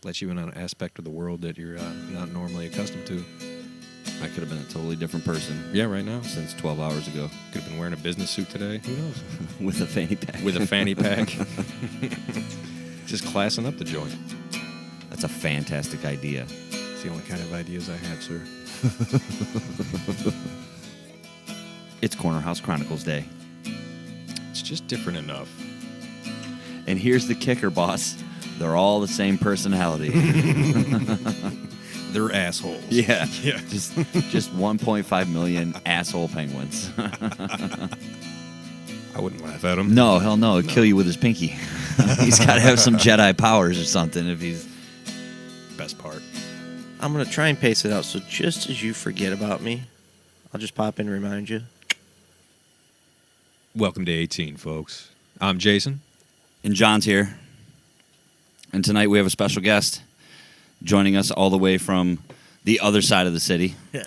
let you in on an aspect of the world that you're not normally accustomed to. I could have been a totally different person. Yeah, right now. Since 12 hours ago. Could have been wearing a business suit today. Who knows? With a fanny pack. With a fanny pack. Just classing up the joint. That's a fantastic idea. It's the only kind of ideas I have, sir. It's Corner House Chronicles Day. It's just different enough. And here's the kicker, boss. They're all the same personality. They're assholes. Yeah. Yeah. Just 1.5 million asshole penguins. I wouldn't laugh at them. No, hell no. It'd kill you with his pinky. He's got to have some Jedi powers or something if he's... Best part. I'm going to try and pace it out, so just as you forget about me, I'll just pop in and remind you. Welcome to 18, folks. I'm Jason. And John's here. And tonight we have a special guest joining us all the way from the other side of the city. Yeah.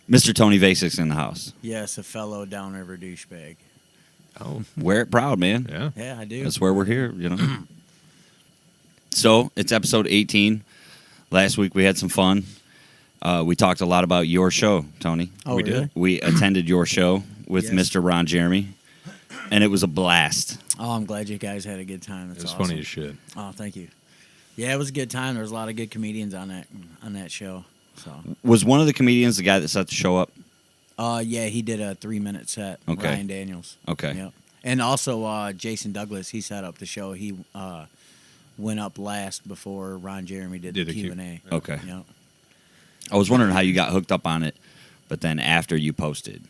Mr. Tony Vacek's in the house. Yes, a fellow downriver douchebag. Oh. Wear it proud, man. Yeah. Yeah, I do. That's where we're here, you know. So, it's episode 18. Last week we had some fun. We talked a lot about your show, Tony. Oh, we really? did. We attended your show with Yes. Mr. Ron Jeremy, and it was a blast. Oh, I'm glad you guys had a good time. That's It was awesome. funny as shit. Oh, thank you. Yeah, it was a good time. There was a lot of good comedians on that show. So, Was one of the comedians the guy that set the show up? yeah, he did a 3-minute set. Okay. Ryan Daniels. Okay. Yep. And also Jason Douglas, he set up the show. He went up last before Ron Jeremy did the Q&A. Okay. Yep. I was wondering how you got hooked up on it, but then after you posted,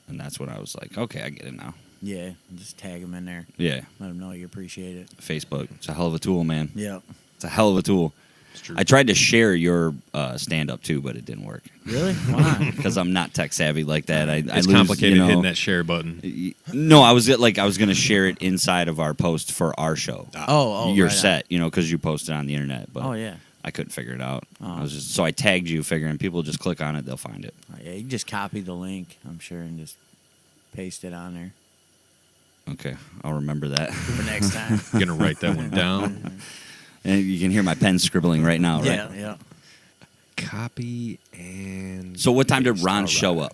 and that's when I was like, okay, I get it now. Yeah, just tag him in there. Yeah, Let him know you appreciate it. Facebook. It's a hell of a tool, man. Yep. It's a hell of a tool. It's true. I tried to share your stand-up, too, but it didn't work. Really? Why not? Because I'm not tech-savvy like that. I It's lose, complicated you know, hitting that share button. No, I was going to share it inside of our post for our show. Oh, your right on. set, you know, because you posted on the internet. But Oh, yeah. I couldn't figure it out. Oh. So I tagged you, figuring people just click on it, they'll find it. Oh, yeah, you can just copy the link, I'm sure, and just paste it on there Okay, I'll remember that. for next time. I'm going to write that one down. And you can hear my pen scribbling right now, right? Yeah, yeah. Copy and... So what time did paste. Ron All show right.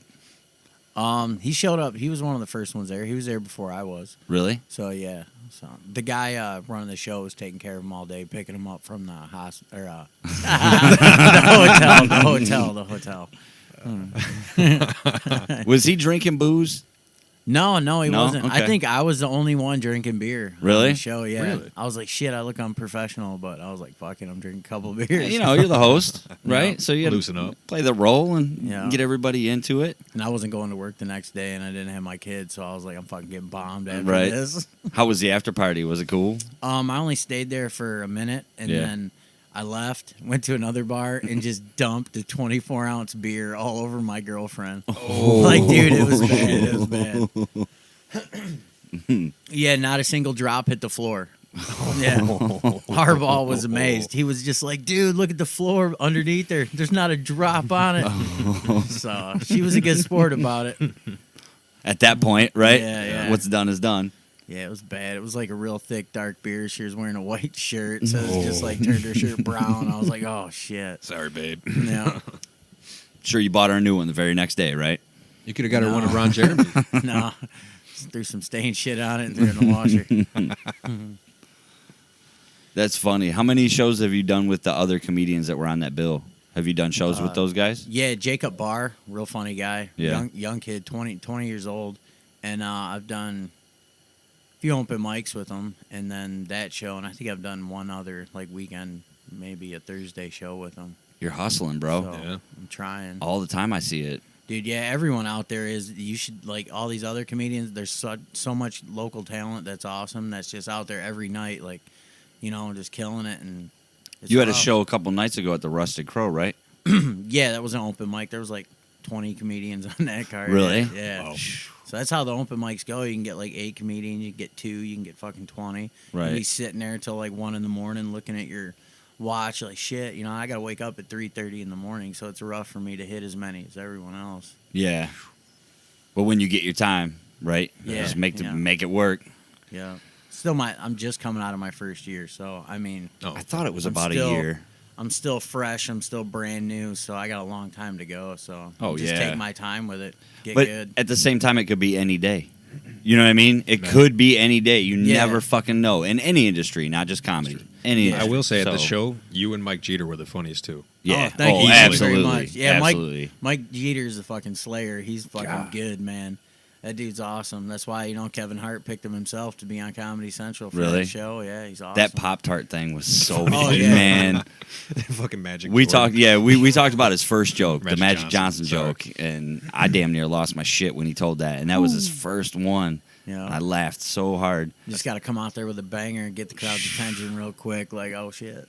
up? He showed up. He was one of the first ones there. He was there before I was. Really? So yeah. So the guy running the show was taking care of him all day, picking him up from the hospital or the hotel. Was he drinking booze? No, he No? wasn't. Okay. I think I was the only one drinking beer. Really? On the show, yeah. Really? I was like, shit, I look unprofessional, but I was like, fuck it, I'm drinking a couple beers. You know, you're the host, right? So you gotta Loosen up. play the role and Yeah. get everybody into it. And I wasn't going to work the next day, and I didn't have my kids, so I was like, I'm fucking getting bombed after Right. this. How was the after party? Was it cool? I only stayed there for a minute, and Yeah. then I left, went to another bar, and just dumped a 24-ounce beer all over my girlfriend. Oh. Like, dude, it was bad. It was bad. Yeah, not a single drop hit the floor. Yeah. Harbaugh was amazed. He was just like, dude, look at the floor underneath there. There's not a drop on it. So she was a good sport about it. At that point, right? Yeah. What's done is done. Yeah, it was bad. It was like a real thick, dark beer. She was wearing a white shirt, so it just like turned her shirt brown. I was like, oh, shit. Sorry, babe. Yeah. Sure, you bought her a new one the very next day, right? You could have got her one of Ron Jeremy. No. Just threw some stained shit on it and threw it in the washer. That's funny. How many shows have you done with the other comedians that were on that bill? Have you done shows with those guys? Yeah, Jacob Barr, real funny guy. Yeah. Young kid, 20 years old. And I've done a few open mics with him. And then that show. And I think I've done one other like weekend, maybe a Thursday show with him. You're hustling, bro. So Yeah. I'm trying. All the time I see it. Dude, yeah, everyone out there is. You should, like, all these other comedians, there's so much local talent that's awesome that's just out there every night, like, you know, just killing it. And it's You had a rough. show a couple nights ago at the Rusted Crow, right? Yeah, that was an open mic. There was like 20 comedians on that card. Really? Yeah. Wow. So that's how the open mics go. You can get like 8 comedians, you can get 2, you can get fucking 20. Right. And be sitting there till like 1 in the morning looking at your watch like shit. You know, I got to wake up at 3:30 in the morning, so it's rough for me to hit as many as everyone else. Yeah. But when you get your time, right? Yeah, Just make yeah. make it work. Yeah. I'm just coming out of my first year, so I mean, Oh, I thought it was I'm about still- a year. I'm still fresh. I'm still brand new, so I got a long time to go. So Oh, just yeah. take my time with it. Get But good. at the same time, it could be any day. You know what I mean? It Right. could be any day. You Yeah. never fucking know. In any industry, not just comedy. Any I industry. will say at the So, show, you and Mike Jeter were the funniest too. Yeah. Oh, thank you absolutely. very much. Yeah, absolutely. Mike Jeter's a fucking slayer. He's fucking God. good, man. That dude's awesome. That's why Kevin Hart picked him himself to be on Comedy Central for Really? that show. Yeah, he's awesome. That Pop-Tart thing was so Oh, good, yeah. man. Fucking Magic. We Jordan. talked, yeah, we talked about his first joke, the Magic Magic Johnson, Johnson joke, and I damn near lost my shit when he told that, and that was his first one. Yeah. And I laughed so hard. You just got to come out there with a banger and get the crowd's attention real quick. Like, oh shit.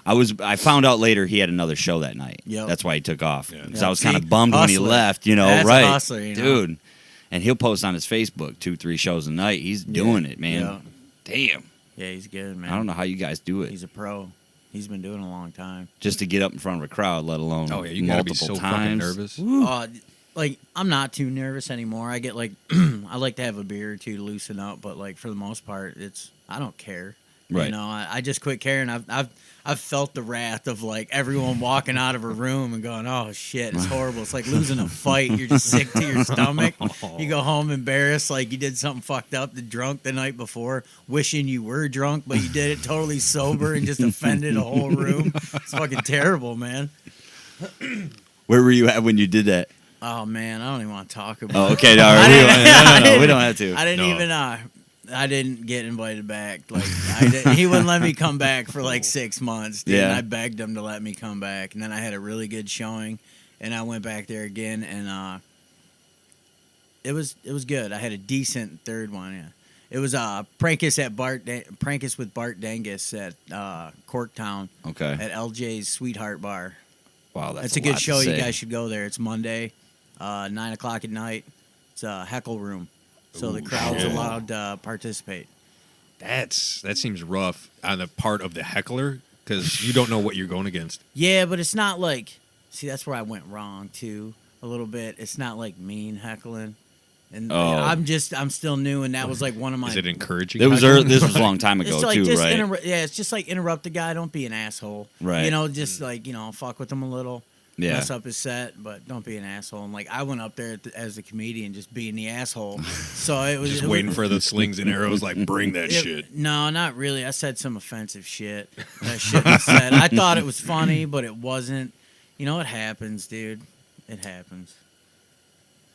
I found out later he had another show that night. Yep. That's why he took off. Yeah. Because Yep. I was kind See? of bummed when he Hustler. left, That's a right? hustler, Dude. And he'll post on his Facebook 2-3 shows a night. He's doing it, man. Yeah. Damn. Yeah, he's good, man. I don't know how you guys do it. He's a pro. He's been doing it a long time. Just to get up in front of a crowd, let alone Oh yeah, you gotta be multiple so fucking times. nervous. Like, I'm not too nervous anymore. I get like, I like to have a beer or two to loosen up, but like for the most part, I don't care. Right. You know, I just quit caring. I've felt the wrath of like everyone walking out of a room and going, "Oh shit, it's horrible." It's like losing a fight. You're just sick to your stomach. You go home embarrassed, like you did something fucked up, drunk the night before, wishing you were drunk, but you did it totally sober and just offended a whole room. It's fucking terrible, man. Where were you at when you did that? Oh man, I don't even want to talk about. Oh, okay. No, I didn't- no, we don't have to. I didn't No. even. I didn't get invited back. Like he wouldn't let me come back for like 6 months. Dude. Yeah. And I begged him to let me come back, and then I had a really good showing, and I went back there again, and it was good. I had a decent third one. Yeah, it was Prankus with Bart Dangus at Corktown Okay. at LJ's Sweetheart Bar. Wow, that's It's a good lot to show. You say. guys should go there. It's Monday, 9:00 at night. It's a heckle room, so the crowd's shit. allowed to participate. That seems rough on the part of the heckler because you don't know what you're going against. Yeah, but it's not like. See, that's where I went wrong too a little bit. It's not like mean heckling, and Oh. I'm still new, and that was like one of my. Is it encouraging? It was heckling? this was a long time ago It's like too, just right? it's just like interrupt the guy. Don't be an asshole. Right. You know, just like fuck with him a little. Yeah. Mess up his set, but don't be an asshole. And like I went up there as a comedian, just being the asshole. So it was Just it waiting was, for the slings and arrows. Like, bring that shit. No, not really. I said some offensive shit that I shouldn't have said. I thought it was funny, but it wasn't. You know, it happens, dude. It happens.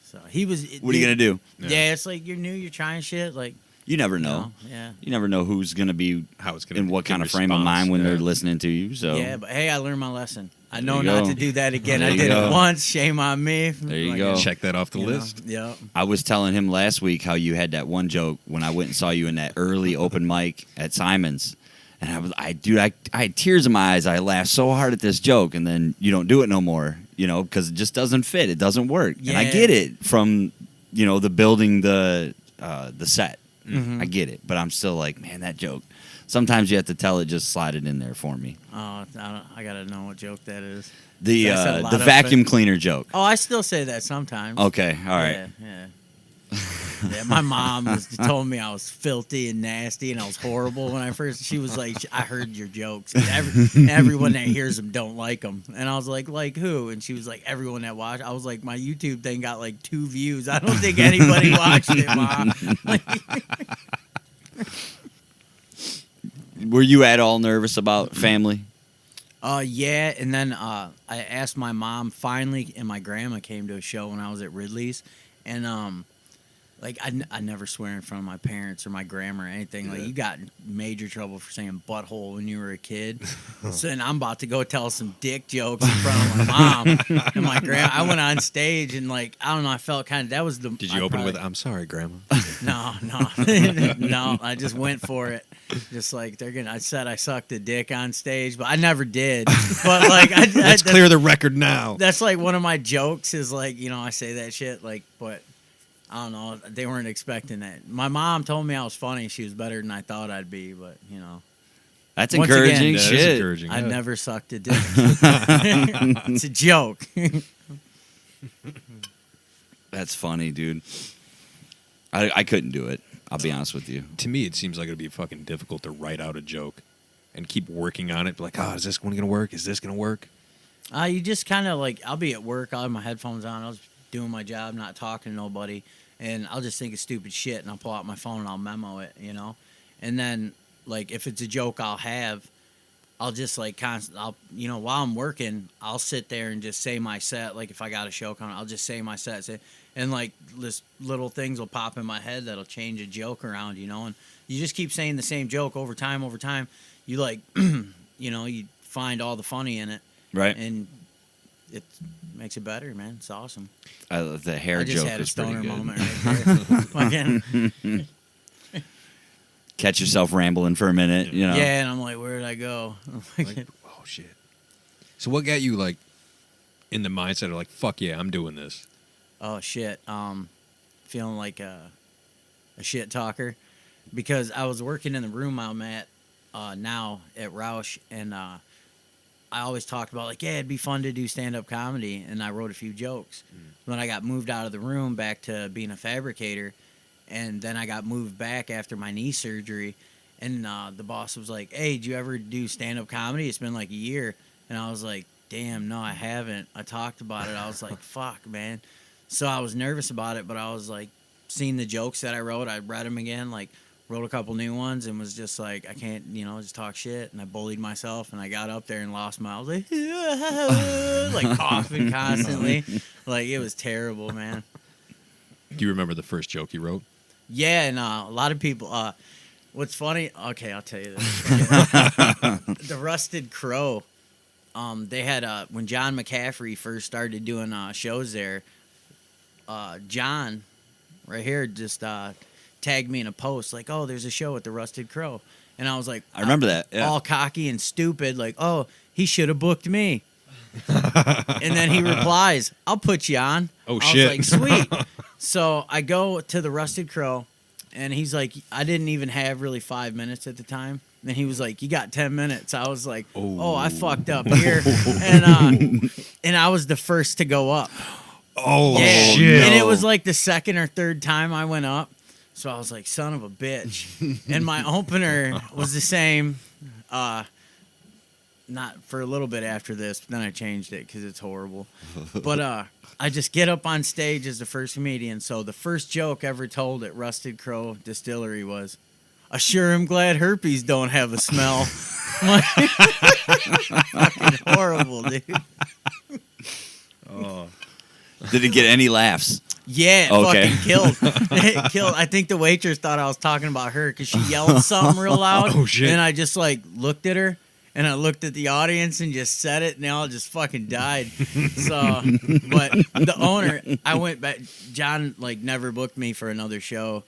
So he was. What are you gonna do? Yeah, it's like you're new. You're trying shit. Like You never you know. know, yeah. You never know who's gonna be How it's gonna in what get kind of frame of response, mind when yeah. they're listening to you. So Yeah, but hey, I learned my lesson. I There know you not go. to do that again. There I you did go. it once. Shame on me. There you Like, go. Check that off the you know, list. Yep. I was telling him last week how you had that one joke when I went and saw you in that early open mic at Simon's. And I had tears in my eyes. I laughed so hard at this joke, and then you don't do it no more, because it just doesn't fit. It doesn't work. And I Yeah. get it from, the building the set. Mhm. I get it, but I'm still like, man, that joke. Sometimes you have to tell it, just slide it in there for me. Oh, I gotta know what joke that is. The That's a lot the of vacuum cleaner joke. Oh, I still say that sometimes. Okay, all right. Yeah. Yeah, my mom told me I was filthy and nasty and I was horrible when I first. She was like, "I heard your jokes. Everyone that hears them don't like them." And I was like who? And she was like, "Everyone that watched." I was like, "My YouTube thing got like 2 views. I don't think anybody watched it, Mom." Were you at all nervous about family? Yeah, and then I asked my mom finally, and my grandma came to a show when I was at Ridley's, and I never swear in front of my parents or my grandma or anything. Like you got in major trouble for saying butthole when you were a kid. So then I'm about to go tell some dick jokes in front of my mom and my grandma. I went on stage and I don't know. I felt kind of that was the. Did you open with "I'm sorry, Grandma"? No, no. I just went for it. Just like they're gonna. I said I sucked a dick on stage, but I never did. But Let's clear the record now. that's like one of my jokes is I say that shit but I don't know, they weren't expecting that. My mom told me I was funny. She was better than I thought I'd be, but That's Once encouraging again, That is shit. encouraging. I yeah. never sucked a dick. It's a joke. That's funny, dude. I couldn't do it. I'll be honest with you. To me, it seems like it'd be fucking difficult to write out a joke and keep working on it. Like, is this one gonna work? Is this gonna work? You just kind of like, I'll be at work, I'll have my headphones on, I was doing my job, not talking to nobody, and I'll just think of stupid shit, and I'll pull out my phone and I'll memo it, you know? And then, like, if it's a joke I'll just, like, while I'm working, I'll sit there and just say my set. Like, if I got a show coming, I'll just say my set. And, like, this little things will pop in my head that'll change a joke around, you know? And you just keep saying the same joke over time. You, like, you find all the funny in it. Right. And it makes it better, man. It's awesome. The hair I just joke had a was pretty stoner good. moment right there. Fucking, Catch yourself rambling for a minute, you know. yeah, and I'm like, where did I go? Like, oh shit. So what got you like in the mindset of like, fuck yeah, I'm doing this? Oh shit. Feeling like a shit talker, because I was working in the room I'm at now at Roush, and I always talked about like, yeah, it'd be fun to do stand-up comedy, and I wrote a few jokes. Then I got moved out of the room back to being a fabricator, and then I got moved back after my knee surgery, and the boss was like, hey, did you ever do stand-up comedy? It's been like a year. And I was like, damn, no, I haven't. I talked about it. I was like, fuck, man. So I was nervous about it, but I was like, seeing the jokes that I wrote, I read them again, like wrote a couple new ones, and was just like, I can't, just talk shit. And I bullied myself, and I got up there and lost my, I was like, like coughing constantly. Like, it was terrible, man. Do you remember the first joke you wrote? Yeah, and a lot of people, what's funny, okay, I'll tell you this. The Rusted Crow, they had, when John McCaffrey first started doing shows there, John, right here, just tagged me in a post, like, oh, there's a show at the Rusted Crow. And I was like, I remember that. Yeah. all cocky and stupid, like, oh, he should have booked me. And then he replies, I'll put you on. Oh, I shit. was like, sweet. So I go to the Rusted Crow, and he's like, I didn't even have really 5 minutes at the time. And he was like, you got 10 minutes. I was like, oh, I fucked up here. And I was the first to go up. Oh, Yeah. shit. And it was like the second or third time I went up. So I was like, son of a bitch. And my opener was the same. Not for a little bit after this, but then I changed it because it's horrible. But I just get up on stage as the first comedian. So the first joke ever told at Rusted Crow Distillery was, I sure am glad herpes don't have a smell. Fucking horrible, dude. Oh. Did it get any laughs? Yeah, it Okay. fucking killed. It killed. I think the waitress thought I was talking about her because she yelled something real loud. Oh, shit. And I just like looked at her, and I looked at the audience and just said it, and they all just fucking died. So, but the owner, I went back. John like never booked me for another show,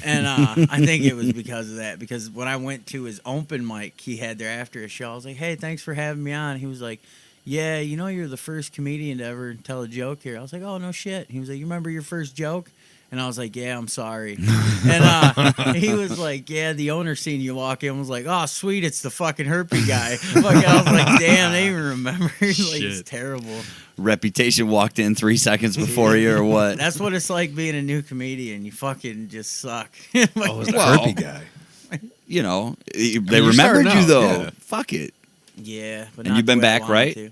and I think it was because of that. Because when I went to his open mic he had there after a show, I was like, "Hey, thanks for having me on." He was like, yeah, you're the first comedian to ever tell a joke here. I was like, oh, no shit. He was like, you remember your first joke? And I was like, yeah, I'm sorry. And he was like, yeah, the owner seen you walk in was like, oh, sweet, it's the fucking herpy guy. Like, I was like, damn, they even remember. Like, it's terrible. Reputation walked in 3 seconds before you or what? That's what it's like being a new comedian. You fucking just suck. Oh, it was the Well, herpy guy. They you're remembered starting you, out, though. yeah. Fuck it. Yeah. But And not you've been the way I back, wanted right? to.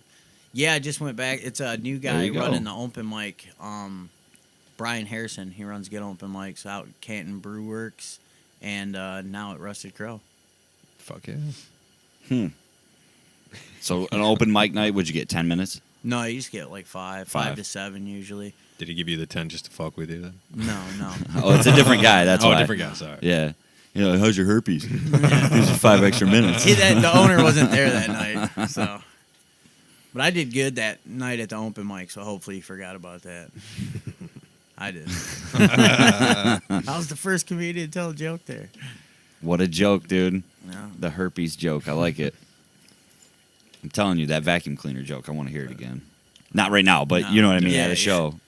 Yeah, I just went back. It's a new There guy you go. running the open mic. Brian Harrison. He runs Get Open Mics out at Canton Brew Works and now at Rusted Crow. Fuck yeah. So an open mic night, would you get 10 minutes? No, you just get like five Five. to 7 usually. Did he give you the 10 just to fuck with you then? No. Oh, it's a different guy. That's oh, why. a different guy. Sorry. Yeah. How's your herpes? Here's your 5 extra minutes. See, the owner wasn't there that night, so. But I did good that night at the open mic, so hopefully you forgot about that. I did. I was the first comedian to tell a joke there. What a joke, dude. Yeah. The herpes joke. I like it. I'm telling you, that vacuum cleaner joke, I want to hear it again. Not right now, but No. you know what I mean, Yeah, at a yeah. show.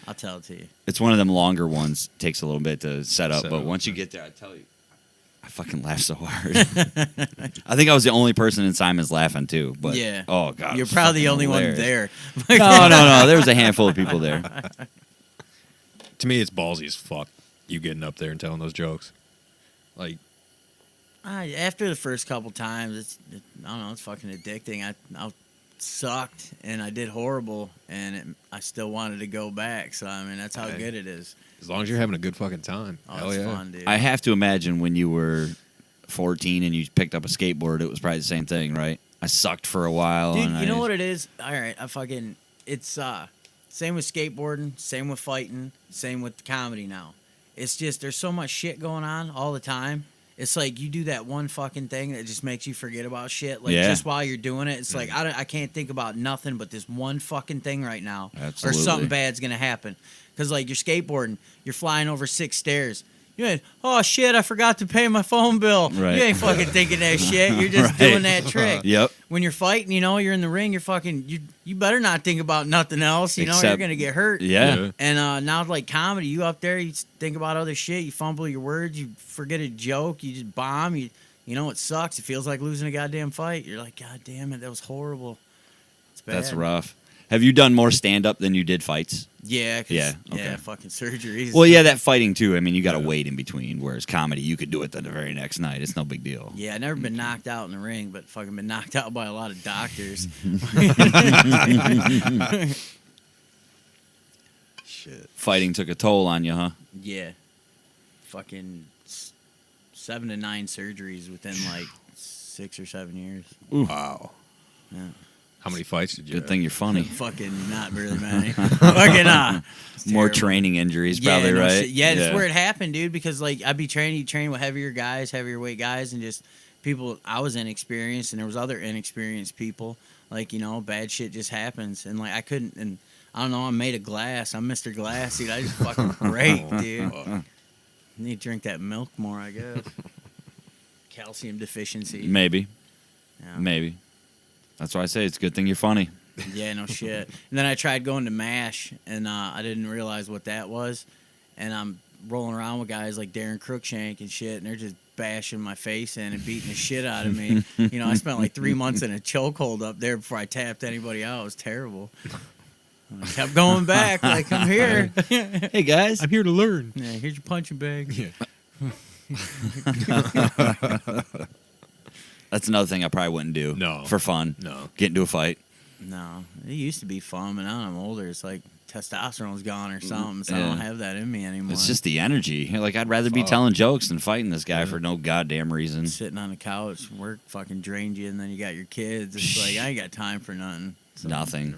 I'll tell it to you. It's one of them longer ones. Takes a little bit to set up, Set but up, once you yeah. get there, I tell you, I fucking laughed so hard. I think I was the only person in Simon's laughing too. But Yeah. oh god, it You're was probably the fucking only one hilarious. there. No. There was a handful of people there. To me, it's ballsy as fuck. You getting up there and telling those jokes. Like, After the first couple times, I don't know, it's fucking addicting. I sucked and I did horrible, and I still wanted to go back. So I mean, that's how good it is. as long as you're having a good fucking time. Oh, Hell it's yeah. fun, dude. I have to imagine when you were 14 and you picked up a skateboard, it was probably the same thing, right? I sucked for a while. Dude, and you know what it is? All right, it's same with skateboarding, same with fighting, same with comedy now. It's just there's so much shit going on all the time. It's like you do that one fucking thing that just makes you forget about shit. Like just while you're doing it, it's like I can't think about nothing but this one fucking thing right now, Absolutely. or something bad's gonna happen. Because like you're skateboarding, you're flying over 6 stairs. You ain't, oh shit, I forgot to pay my phone bill. Right. You ain't fucking thinking that shit. You're just Right. doing that trick. Yep. When you're fighting, you know, you're in the ring, you're fucking, you better not think about nothing else. You know, you're Except- going to get hurt. Yeah. And now, like comedy, you up there, you think about other shit, you fumble your words, you forget a joke, you just bomb. You know, it sucks. It feels like losing a goddamn fight. You're like, God damn it, that was horrible. It's bad. That's rough. Have you done more stand-up than you did fights? Yeah. Yeah, okay. Yeah, fucking surgeries. Well, yeah, that fighting too. I mean, you got to wait in between. Whereas comedy, you could do it the very next night. It's no big deal. Yeah, I've never been knocked out in the ring, but fucking been knocked out by a lot of doctors. Shit. Fighting took a toll on you, huh? Yeah. Fucking 7 to 9 surgeries within like 6 or 7 years. Wow. Yeah. How many fights did you Good have? thing you're funny. Fucking not really many. Fucking it's More terrible. training injuries, Yeah, probably, no right? shit. Yeah, that's where it happened, dude. Because like I'd be training, you train with heavier guys, heavier weight guys, and just people. I was inexperienced, and there was other inexperienced people. Like bad shit just happens, and like I couldn't. And I don't know. I'm made of glass. I'm Mr. Glass, dude. I just fucking break, dude. Need to drink that milk more, I guess. Calcium deficiency. Maybe. Yeah. Maybe. That's why I say it's a good thing you're funny. Yeah, no shit. And then I tried going to MASH, and I didn't realize what that was. And I'm rolling around with guys like Darren Crookshank and shit, and they're just bashing my face in and beating the shit out of me. I spent like 3 months in a chokehold up there before I tapped anybody out. It was terrible. I kept going back, like, I'm here. Hey, guys. I'm here to learn. Yeah, here's your punching bag. Yeah. That's another thing I probably wouldn't do. No. For fun. No. Get into a fight. No, it used to be fun, but now I'm older. It's like testosterone's gone or something, so I Yeah. don't have that in me anymore. It's just the energy. Like, I'd rather be Fuck. telling jokes than fighting this guy for no goddamn reason. sitting on the couch, work fucking drained you, and then you got your kids. It's like I ain't got time for nothing. So, Nothing.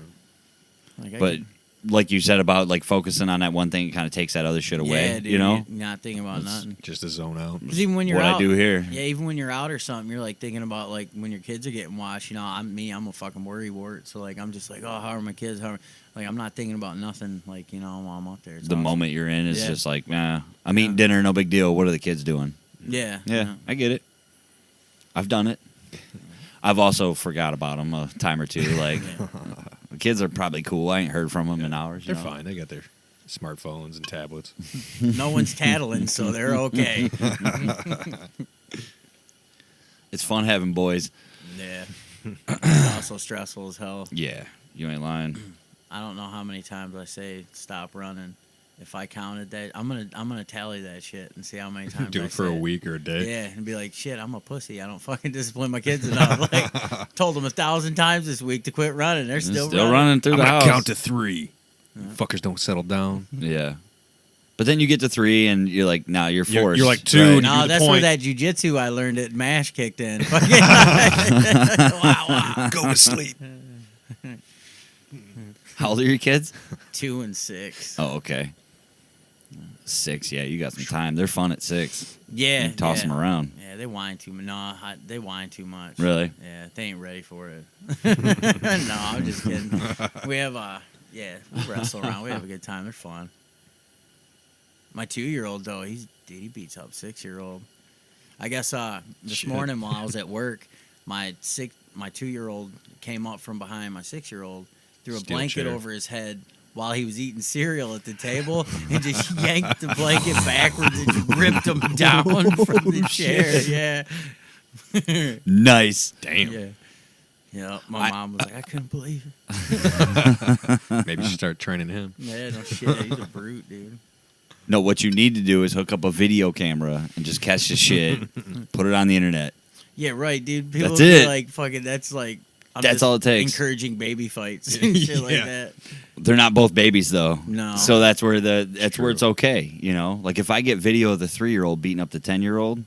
Like, I But could- like you said about like focusing on that one thing, it kind of takes that other shit away. yeah, dude, you know? you're not thinking about nothing. Just to zone out. Because even when you're What out, I do here. yeah, even when you're out or something, you're like thinking about like when your kids are getting washed. I'm a fucking worry wart. So like I'm just like, oh, how are my kids? Like I'm not thinking about nothing. Like while I'm out there. It's The awesome. moment you're in is Yeah. just like, nah, I'm eating dinner, no big deal. What are the kids doing? Yeah. Yeah, I get it. I've done it. I've also forgot about them a time or two. Like, the kids are probably cool. I ain't heard from them in hours. They're fine. They got their smartphones and tablets. No one's tattling, so they're okay. It's fun having boys. Yeah. It's also stressful as hell. Yeah, you ain't lying. I don't know how many times I say stop running. If I counted that, I'm gonna tally that shit and see how many times Do I it for a say week or a day. Yeah, and be like, shit, I'm a pussy. I don't fucking discipline my kids enough. Like, told them 1,000 times this week to quit running. They're still running through I'm the gonna house. count to 3. Fuckers don't settle down. Yeah. But then you get to 3 and you're like, nah, you're You're- forced. you're like 2 Right. and- No, the that's where point. that jujitsu I learned at MASH kicked in. Fucking- wow. Go to sleep. How old are your kids? 2 and 6. Oh, okay. 6, yeah, you got some time. They're fun at 6. Yeah. Toss yeah. them around. Yeah, they whine too much. No, they whine too much. Really? Yeah, they ain't ready for it. No, I'm just kidding. We have we wrestle around. We have a good time. They're fun. My 2-year-old though, he beats up 6-year-old. I guess this Shit. morning while I was at work, my 2-year-old came up from behind my 6-year-old, threw a Steel blanket chair. over his head while he was eating cereal at the table and just yanked the blanket backwards and just ripped him down from the chair. Yeah. Nice. Damn. Yeah. Yeah. My mom was like, I couldn't believe it. Maybe you should start training him. Yeah, no shit. He's a brute, dude. No, what you need to do is hook up a video camera and just catch the shit, put it on the internet. Yeah, right, dude. People That's will be it. like, fucking, that's like, I'm That's just all it takes. encouraging baby fights and shit like Yeah. that. They're not both babies though. No. So that's where it's true. okay, you know? Like if I get video of the 3-year-old beating up the 10-year-old,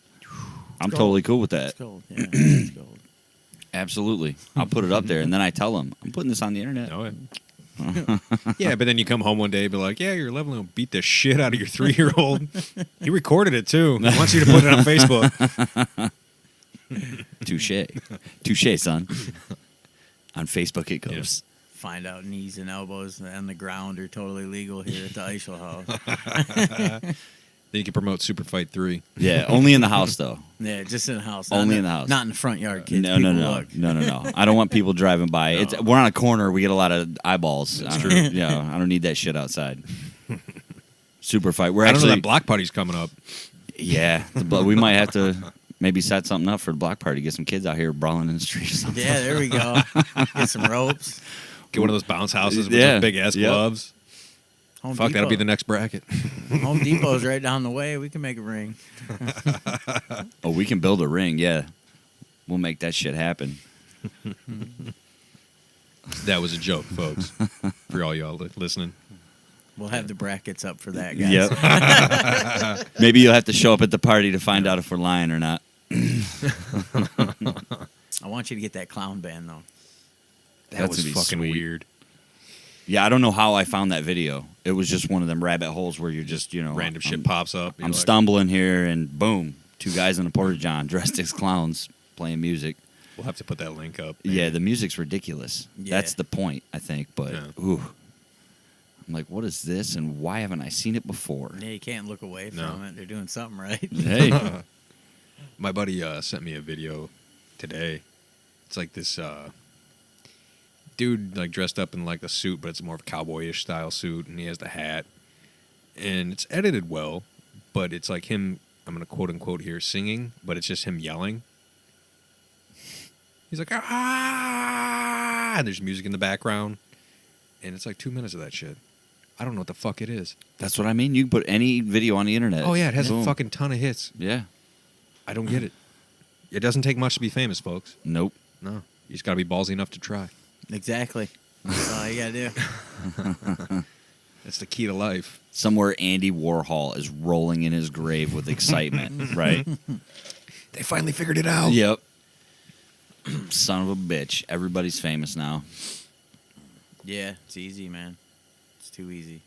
I'm totally cool with that. It's cold. Yeah, it's cold. Absolutely. I'll put it up there and then I tell them, I'm putting this on the internet. Oh, yeah. Yeah, but then you come home one day and be like, yeah, your 11 will beat the shit out of your 3-year-old. He recorded it too. He wants you to put it on Facebook. Touche, son. On Facebook it goes. Find out knees and elbows on the ground are totally legal here at the Eichel House. Then you can promote Super Fight 3. Yeah, only in the house though. Yeah, just in the house. Only Not in the house. Not in the front yard, kids. No. People look. No. I don't want people driving by. No. We're on a corner. We get a lot of eyeballs. That's true. Yeah, I don't need that shit outside. Super fight. We're I don't know actually that block party's coming up. yeah, but we might have to maybe set something up for the block party. Get some kids out here brawling in the street or something. Yeah, there we go. Get some ropes. Get one of those bounce houses with Yeah. those big ass Yep. gloves. Home Fuck, that'll be Depot. the next bracket. Home Depot's right down the way. We can make a ring. Oh, we can build a ring. Yeah, we'll make that shit happen. That was a joke, folks. For all y'all listening. We'll have the brackets up for that, guys. Yep. Maybe you'll have to show up at the party to find out if we're lying or not. I want you to get that clown band, though. That That's was gonna be fucking sweet. weird. Yeah, I don't know how I found that video. It was just one of them rabbit holes where you're just, Random shit I'm- pops up. You're I'm like, stumbling here, and boom, 2 guys in a porta-john dressed as clowns playing music. We'll have to put that link up. Yeah, the music's ridiculous. Yeah. That's the point, I think. But Yeah. ooh, I'm like, what is this, and why haven't I seen it before? Yeah, you can't look away from No. it. They're doing something right. Hey, My buddy sent me a video today. It's like this dude like dressed up in like a suit, but it's more of a cowboyish style suit, and he has the hat. And it's edited well, but it's like him, I'm gonna quote unquote here, singing, but it's just him yelling. He's like, ah, and there's music in the background. And it's like 2 minutes of that shit. I don't know what the fuck it is. that's what I mean. You can put any video on the internet. Oh yeah, it has Boom. a fucking ton of hits. Yeah. I don't get it. It doesn't take much to be famous, folks. Nope. No. You just gotta be ballsy enough to try. Exactly. That's all you got to do. That's the key to life. Somewhere Andy Warhol is rolling in his grave with excitement, right? They finally figured it out. Yep. Son of a bitch. Everybody's famous now. Yeah, it's easy, man. It's too easy.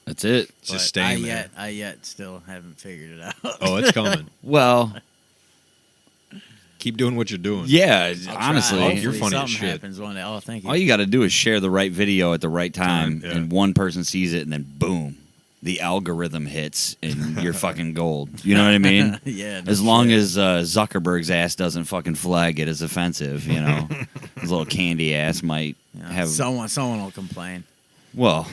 That's it. It's just staying there. I yet still haven't figured it out. Oh, it's coming. Well, Keep doing what you're doing. yeah, I'll honestly. try. you're Hopefully funny as something shit. happens one day. Oh, thank you. All you got to do is share the right video at the right time, Yeah. and one person sees it, and then boom, the algorithm hits, and you're fucking gold. You know what I mean? Yeah. no As long shit. as Zuckerberg's ass doesn't fucking flag it as offensive, you know, his little candy ass might Yeah, have. someone will complain. Well,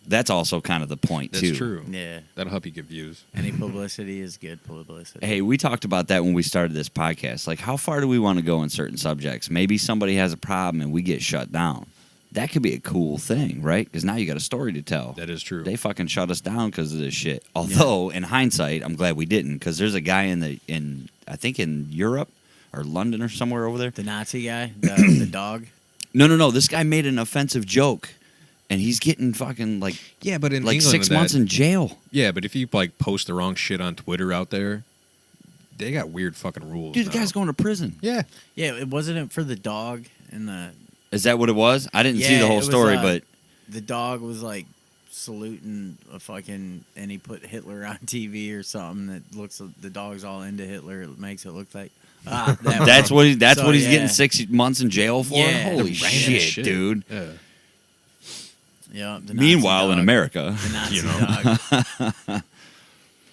that's also kind of the point That's too. true. Yeah. That'll help you get views. Any publicity is good publicity. Hey, we talked about that when we started this podcast. Like, how far do we want to go in certain subjects? Maybe somebody has a problem and we get shut down. That could be a cool thing, right? Because now you got a story to tell. That is true. They fucking shut us down because of this shit. Although, in hindsight, I'm glad we didn't, because there's a guy in I think in Europe or London or somewhere over there. The Nazi guy, the dog. No. This guy made an offensive joke, and he's getting fucking like Yeah, but in 6 months in jail. Yeah, but if you like post the wrong shit on Twitter out there, they got weird fucking rules. Dude, the now. guy's going to prison. Yeah. Yeah, it wasn't it for the dog and the Is that what it was? I didn't see the it whole was, story, but the dog was like saluting a fucking, and he put Hitler on TV or something that looks. The dog's all into Hitler. It makes it look like that's what he's So, getting yeah. 6 months in jail for. Yeah, the Holy Random shit, dude! Yeah. Yeah. The Nazi Meanwhile, in dog. America, the Nazi You know. dog.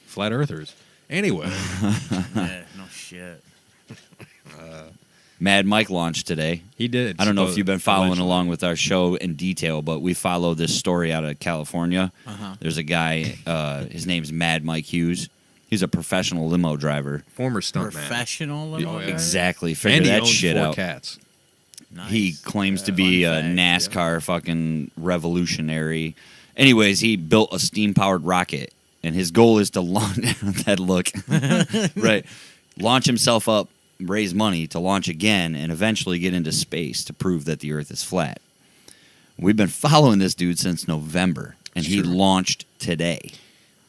Flat earthers. Anyway. Yeah, no shit. Mad Mike launched today. He did. I don't know if you've been following allegedly. along with our show in detail, but we follow this story out of California. Uh-huh. There's a guy, his name's Mad Mike Hughes. He's a professional limo driver. Former stuntman. Professional limo Oh, yeah. driver? Exactly. And Figure he that owns shit 4 out. cats. Nice. He claims to Fun be a fact, NASCAR fucking revolutionary. Anyways, he built a steam-powered rocket and his goal is to launch that look right, launch himself up, raise money to launch again, and eventually get into space to prove that the Earth is flat. We've been following this dude since November, and he launched today.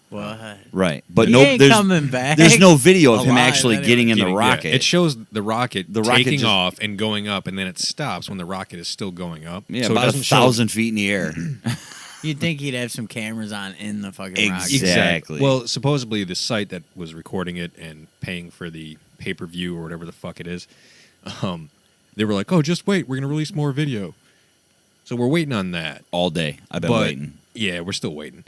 What? Right, but He ain't coming back. There's no video of him Alive, actually anyway. getting in the Yeah, rocket. it shows the rocket taking just- off and going up, and then it stops when the rocket is still going up. Yeah, so it about doesn't show- 1,000 feet in the air. You'd think he'd have some cameras on in the fucking rocket. Exactly. Well, supposedly the site that was recording it and paying for the pay-per-view or whatever the fuck it is, they were like, "Oh, just wait, we're gonna release more video." So we're waiting on that. All day. I've been But waiting. yeah, we're still waiting.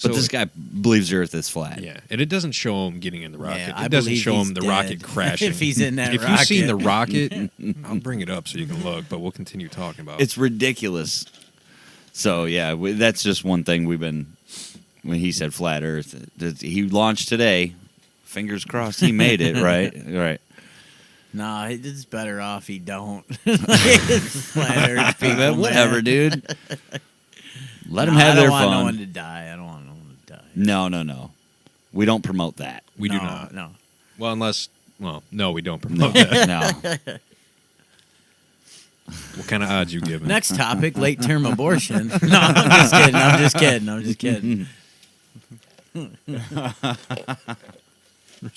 But this guy believes the Earth is flat. Yeah, and it doesn't show him getting in the rocket. Yeah, I it doesn't believe show he's him the dead. rocket crashing. If he's in that if you've seen the rocket. rocket, I'll bring it up so you can look. But we'll continue talking about it. It's ridiculous. So, yeah, that's just one thing we've been... When he said flat Earth, he launched today. Fingers crossed he made it, right? Right. Nah, it's better off he don't. Flat Earth people, Whatever, man. dude. Let them Nah, have their I don't want fun. no one to die. I don't want no one to die. No. We don't promote that. we do No, not. No. Well, no, we don't No. promote that. No. What kind of odds you giving? Next topic: late term abortion. No, I'm just kidding.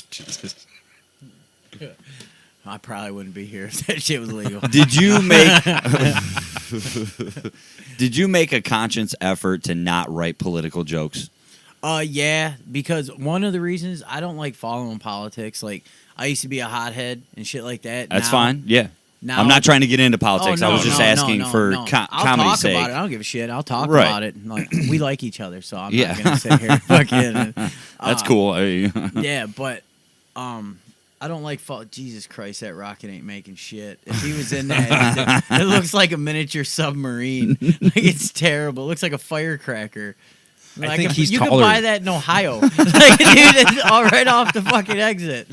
Jesus. I probably wouldn't be here if that shit was legal. Did you make a conscious effort to not write political jokes? Yeah, because one of the reasons I don't like following politics, like I used to be a hothead and shit like that. That's Now- fine. Yeah. Now, I'm not trying to get into politics. Oh, I was just asking for I'll comedy's talk sake. about it. I don't give a shit. I'll talk Right. about it. Like we like each other, so I'm Yeah. not gonna sit here. Fucking. That's cool. Yeah, but I don't like Jesus Christ, that rocket ain't making shit. If he was in that, it looks like a miniature submarine. Like it's terrible. It looks like a firecracker. Like I think if he's you taller. could buy that in Ohio. Like, dude, it's all right off the fucking exit.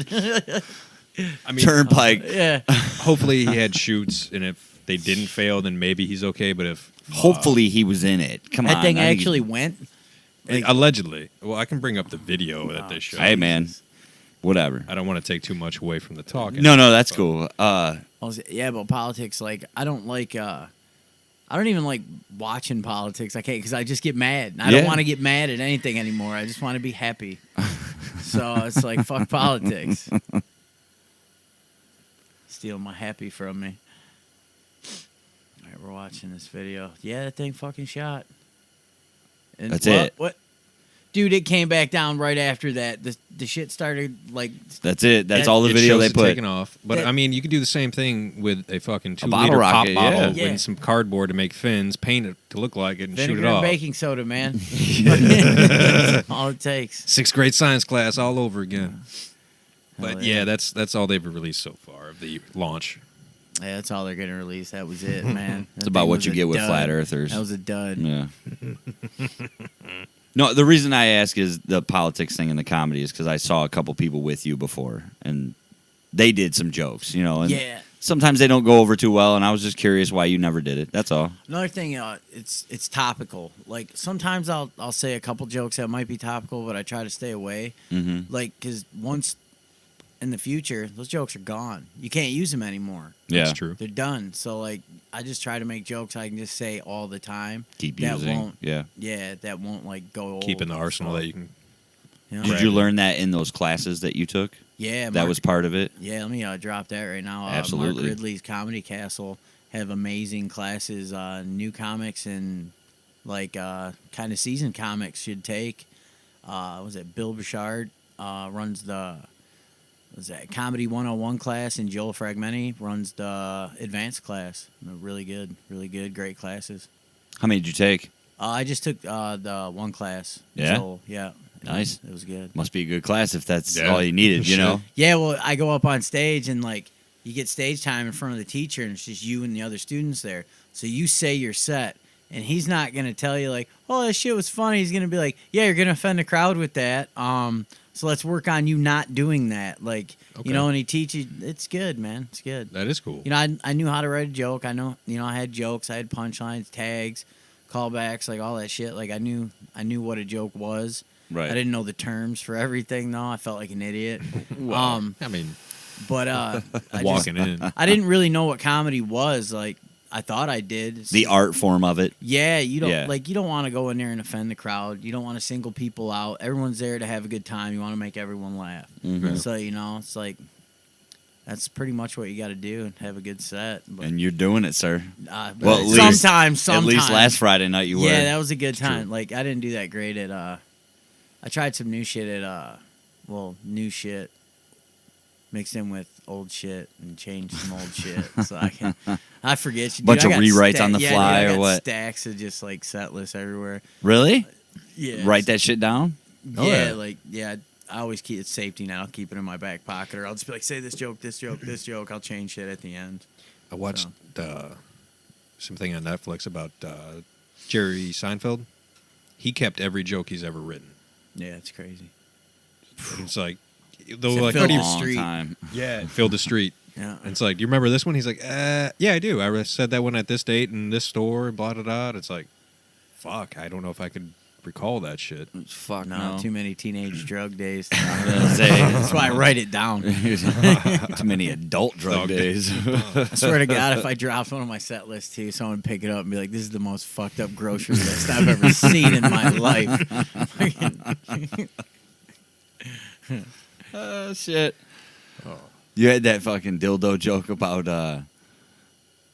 I mean, Turnpike. Yeah. hopefully he had shoots, and if they didn't fail, then maybe he's okay. But if Hopefully he was in it. Come on. That thing I think actually went. allegedly, well, I can bring up the video that they showed. Hey, man. Whatever. I don't want to take too much away from the talk. No, that's cool. Yeah, but politics, like, I don't like. I don't even like watching politics. I can't because I just get mad. And I Yeah. don't want to get mad at anything anymore. I just want to be happy. So it's like fuck politics. Steal my happy from me. All right, we're watching this video. Yeah, that thing fucking shot. And That's it. What? Dude, it came back down right after that. The shit started like. That's it. That's That- all the It video shows they it put. taking off. But That- I mean, you could do the same thing with a fucking 2 bottle liter rocket, pop bottle yeah. Yeah. with some cardboard to make fins, paint it to look like it, and Vinegar shoot it and off. baking soda, man. That's all it takes. 6th grade science class all over again. But Hell yeah, that's all they've released so far of the launch. Yeah, that's all they're gonna release. That was it, man. It's about what you get with flat earthers. That was a dud. Yeah. No, the reason I ask is the politics thing and the comedy is because I saw a couple people with you before, and they did some jokes, and Yeah. sometimes they don't go over too well, and I was just curious why you never did it. That's all. Another thing, it's topical. Like sometimes I'll say a couple jokes that might be topical, but I try to stay away. Mm-hmm. Like because once in the future, those jokes are gone. You can't use them anymore. Yeah. That's true. They're done. So like I just try to make jokes I can just say all the time. Keep that using. Won't, Yeah. Yeah, that won't like go old. Keep in the arsenal So, that you can. you know? Did you learn that in those classes that you took? Yeah, That Mark- was part of it? Yeah, let me drop that right now. Absolutely. Mark Ridley's Comedy Castle have amazing classes. New comics and like kind of seasoned comics should take. Was it Bill Bouchard runs the Comedy 101 class, and Joel Fragmenti runs the advanced class. They're really good, great classes. How many did you take? I just took the one class. Yeah? Joel, yeah. Nice. It was good. Must be a good class if that's Yeah. all you needed, you know? Yeah, well, I go up on stage and like you get stage time in front of the teacher, and it's just you and the other students there. So you say your set, and he's not gonna tell you like, "Oh, that shit was funny." He's gonna be like, "Yeah, you're gonna offend the crowd with that. So let's work on you not doing that." Like, Okay. and he teaches. It's good, man. It's good. That is cool. I knew how to write a joke. I know, I had jokes. I had punchlines, tags, callbacks, like all that shit. Like I knew what a joke was. Right. I didn't know the terms for everything though. I felt like an idiot. I mean, But walking in. I didn't really know what comedy was. Like I thought I did. The art form of it. Yeah, you don't Yeah. like you don't want to go in there and offend the crowd. You don't want to single people out. Everyone's there to have a good time. You want to make everyone laugh. Mhm. So it's like that's pretty much what you got to do and have a good set. But, And you're doing it, sir. but Well, at least- sometimes. At least last Friday night you were. Yeah, that was a good It's true. time. Like I didn't do that great at. I tried some new shit at. New shit mixed in with old shit and changed some old shit. So I forget. Dude, Bunch I of got rewrites on the dude, fly I or got what? Stacks of just like set lists everywhere. Really? Yeah. Write that shit down? Oh, Yeah, yeah. I always keep it safety net. I'll keep it in my back pocket, or I'll just be like, say this joke, this joke, this joke. I'll change shit at the end. I watched something on Netflix about Jerry Seinfeld. He kept every joke he's ever written. Yeah, it's crazy. It's like, though, It like, filled what do the you- street. Time. yeah, it filled the street. Yeah. And it's like, do you remember this one? He's like, yeah, I do. I said that one at this date in this store, blah, blah, blah. It's like, fuck, I don't know if I could recall that shit. Fuck No, no. too many teenage drug days. Say- That's why I write it down. Too many adult drug Dog days. I swear to God, if I dropped one on my set list too, someone would pick it up and be like, "This is the most fucked up grocery list I've ever seen in my life." Oh shit. You had that fucking dildo joke about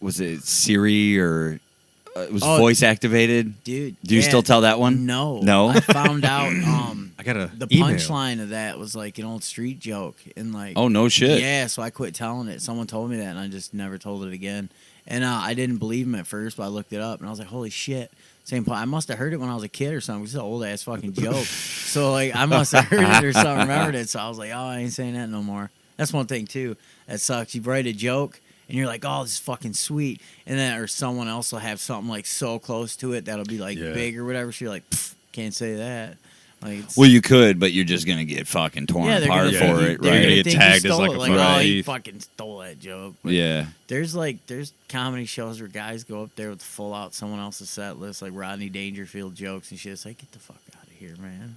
was it Siri or it was Oh, voice activated? Dude, Do you still tell that one? No, No? I found out I got a the email. punchline of that was like an old street joke, and like, Oh no shit. yeah. So I quit telling it. Someone told me that, and I just never told it again. And I didn't believe him at first, but I looked it up, and I was like, "Holy shit!" Same point. I must have heard it when I was a kid or something. It's an old ass fucking joke. So like, I must have heard it or something, remembered it. So I was like, "Oh, I ain't saying that no more." That's one thing too. That sucks. You write a joke. And you're like, oh, this is fucking sweet. And then, or someone else will have something like so close to it that'll be like Yeah. big or whatever. So you're like, pfft, can't say that. Like, it's, Well, you could, but you're just gonna get fucking torn yeah, they're apart gonna for think you- it, they're right? gonna Get think you tagged as stole like it. a Like, fucking oh, he thief. fucking stole that joke. But Yeah. there's comedy shows where guys go up there with full out someone else's set list, like Rodney Dangerfield jokes and shit. It's like, get the fuck out of here, man.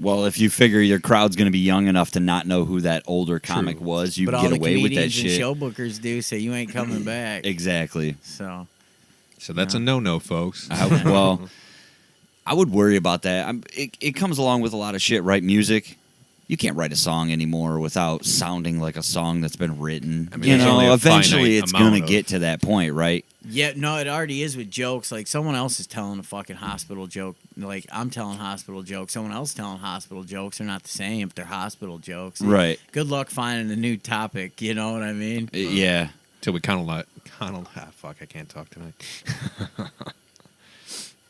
Well, if you figure your crowd's gonna be young enough to not know who that older comic was, you but can all get the away with that comedians and shit. show bookers do, so you ain't coming back. Exactly. So So that's a no-no, folks. Well, I would worry about that. It comes along with a lot of shit, right? Music. You can't write a song anymore without sounding like a song that's been written. I mean, there's only a Eventually finite it's amount gonna of- get to that point, right? yeah, no, it already is with jokes. Like someone else is telling a fucking hospital joke. Like I'm telling hospital jokes. Someone else telling hospital jokes. They're not the same, but they're hospital jokes. Right. Good luck finding a new topic. You know what I mean? Yeah. Till we fuck, I can't talk tonight.